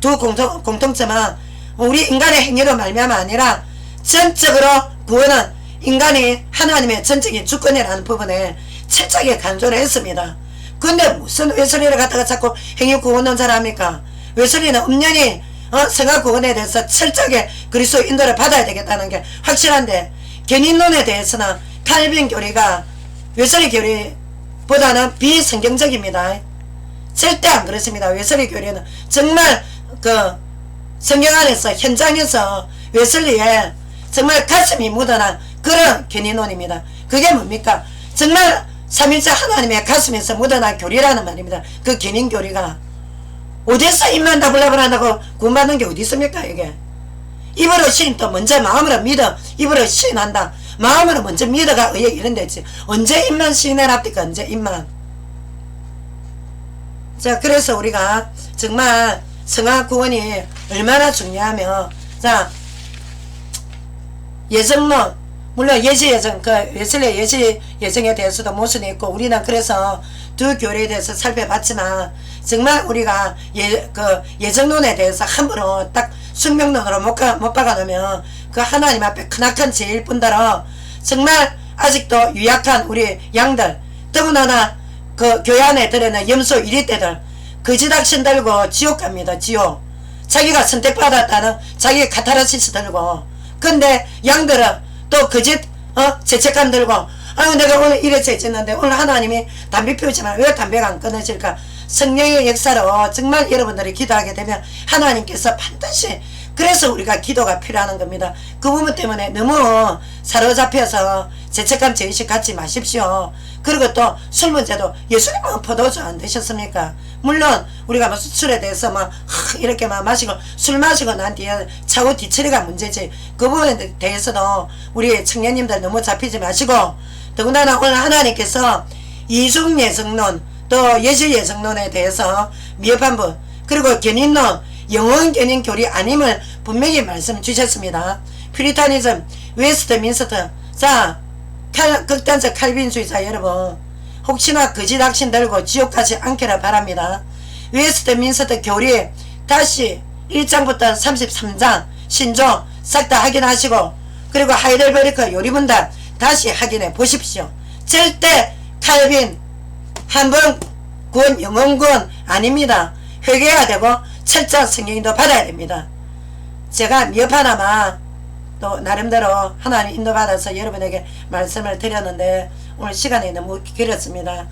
두 공통점은 우리 인간의 행위로 말미암아 아니라 전적으로 구원은 인간이 하나님의 전적인 주권이라는 부분에 철저하게 간조를 했습니다. 근데 무슨 웨슬리를 갖다가 자꾸 행위 구원론자를 합니까? 웨슬리는 엄연히 성화 구원에 대해서 철저하게 그리스도 인도를 받아야 되겠다는 게 확실한데 견인론에 대해서는 칼빈 교리가 웨슬리 교리보다는 비성경적입니다. 절대 안 그렇습니다. 웨슬리 교리는 정말 그 성경 안에서 현장에서 웨슬리의 정말 가슴이 묻어난 그런 견인론입니다. 그게 뭡니까? 정말 삼일째 하나님의 가슴에서 묻어난 교리라는 말입니다. 그 견인 교리가 어디서 입만 다불라불 한다고 구원받는 게 어디 있습니까? 이게 입으로 시인 또 먼저 마음으로 믿어 입으로 시인한다. 마음으로 먼저 믿어가 의에 이른댔지. 언제 입만 시인해랍니까? 언제 입만. 자, 그래서 우리가 정말 성화 구원이 얼마나 중요하며, 자, 예정론, 물론 예지 예정, 그 웨슬리 예지 예정에 대해서도 모순이 있고, 우리는 그래서 두 교리에 대해서 살펴봤지만, 정말 우리가 예정론에 대해서 함부로 딱 숙명론으로 못 박아놓으면, 그 하나님 앞에 크나큰 죄일 뿐더러, 정말 아직도 유약한 우리 양들, 더군다나 그 교회 안에 들어있는 염소 1위대들, 거지닥신 들고 지옥 갑니다. 지옥. 자기가 선택받았다는 자기 카타르시스 들고. 근데 양들은 또 거짓 죄책감 들고 아유 내가 오늘 이래 죄졌는데 오늘 하나님이 담배 피우지만 왜 담배가 안 끊어질까. 성령의 역사로 정말 여러분들이 기도하게 되면 하나님께서 반드시 그래서 우리가 기도가 필요한 겁니다. 그 부분 때문에 너무 사로잡혀서 죄책감 죄의식 갖지 마십시오. 그리고 또 술 문제도 예수님은 포도주 안 드셨습니까? 물론 우리가 뭐 술에 대해서 막 이렇게 막 마시고 술 마시고 난 뒤에 차후 뒤처리가 문제지. 그 부분에 대해서도 우리 청년님들 너무 잡히지 마시고 더군다나 오늘 하나님께서 이중 예정론 또 예지 예정론에 대해서 미흡한 분 그리고 견인론 영원 견인 교리 아님을 분명히 말씀 주셨습니다. 퓨리타니즘, 웨스트민스터. 자, 극단적 칼빈주의자 여러분, 혹시나 거짓 확신 들고 지옥 가지 않기를 바랍니다. 웨스트민스터 교리 다시 1장부터 33장 신조 싹 다 확인하시고, 그리고 하이델베르크 요리문답 다시 확인해 보십시오. 절대 칼빈 한번 구원 영원 구원 아닙니다. 회개해야 되고 철저한 성경인도 받아야 됩니다. 제가 몇 하나만 또 나름대로 하나님 인도받아서 여러분에게 말씀을 드렸는데 오늘 시간이 너무 길었습니다.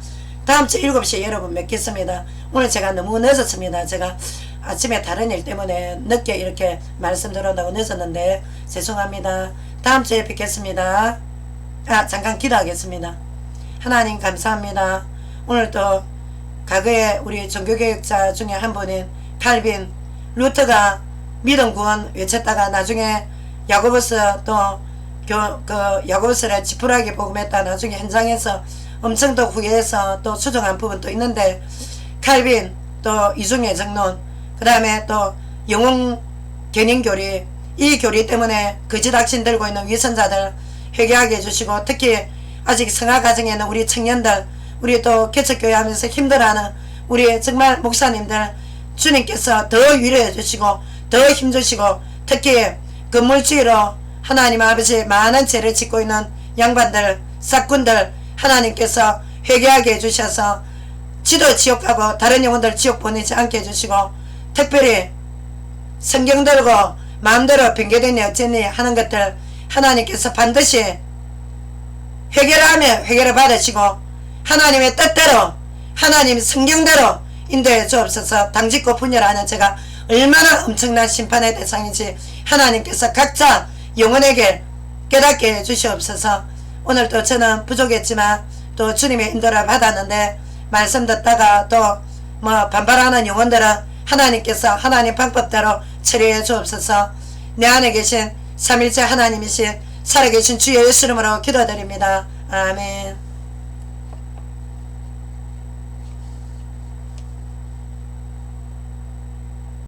다음 주 7시에 여러분 뵙겠습니다. 오늘 제가 너무 늦었습니다. 제가 아침에 다른 일 때문에 늦게 이렇게 말씀 들어온다고 늦었는데 죄송합니다. 다음 주에 뵙겠습니다. 잠깐 기도하겠습니다. 하나님 감사합니다. 오늘 또 과거에 우리 종교개혁자 중에 한 분인 칼빈 루터가 믿음 구원 외쳤다가 나중에 야고보서 또 야고보서를 지푸라기 복음했다 나중에 현장에서 엄청 더 후회해서 또 수정한 부분도 있는데, 칼빈 또 이중의 정론, 그 다음에 또 영웅 견인교리, 이 교리 때문에 거짓 확신 들고 있는 위선자들 회개하게 해주시고, 특히 아직 성화 과정에는 우리 청년들, 우리 또 개척교회 하면서 힘들어하는 우리 정말 목사님들 주님께서 더 위로해 주시고 더 힘주시고, 특히 건물주의로 하나님 아버지 많은 죄를 짓고 있는 양반들 싹군들 하나님께서 회개하게 해주셔서 지도 지옥 가고 다른 영혼들 지옥 보내지 않게 해주시고, 특별히 성경 들고 마음대로 변개되니 어쩌니 하는 것들 하나님께서 반드시 회개를 하면 회개를 받으시고 하나님의 뜻대로 하나님 성경대로 인도해 주옵소서. 당짓고 분열하는 제가 얼마나 엄청난 심판의 대상인지 하나님께서 각자 영혼에게 깨닫게 해주시옵소서. 오늘도 저는 부족했지만 또 주님의 인도를 받았는데 말씀 듣다가 또 뭐 반발하는 영혼들은 하나님께서 하나님 방법대로 처리해 주옵소서. 내 안에 계신 삼일째 하나님이신 살아계신 주의 예수 이름으로 기도드립니다. 아멘.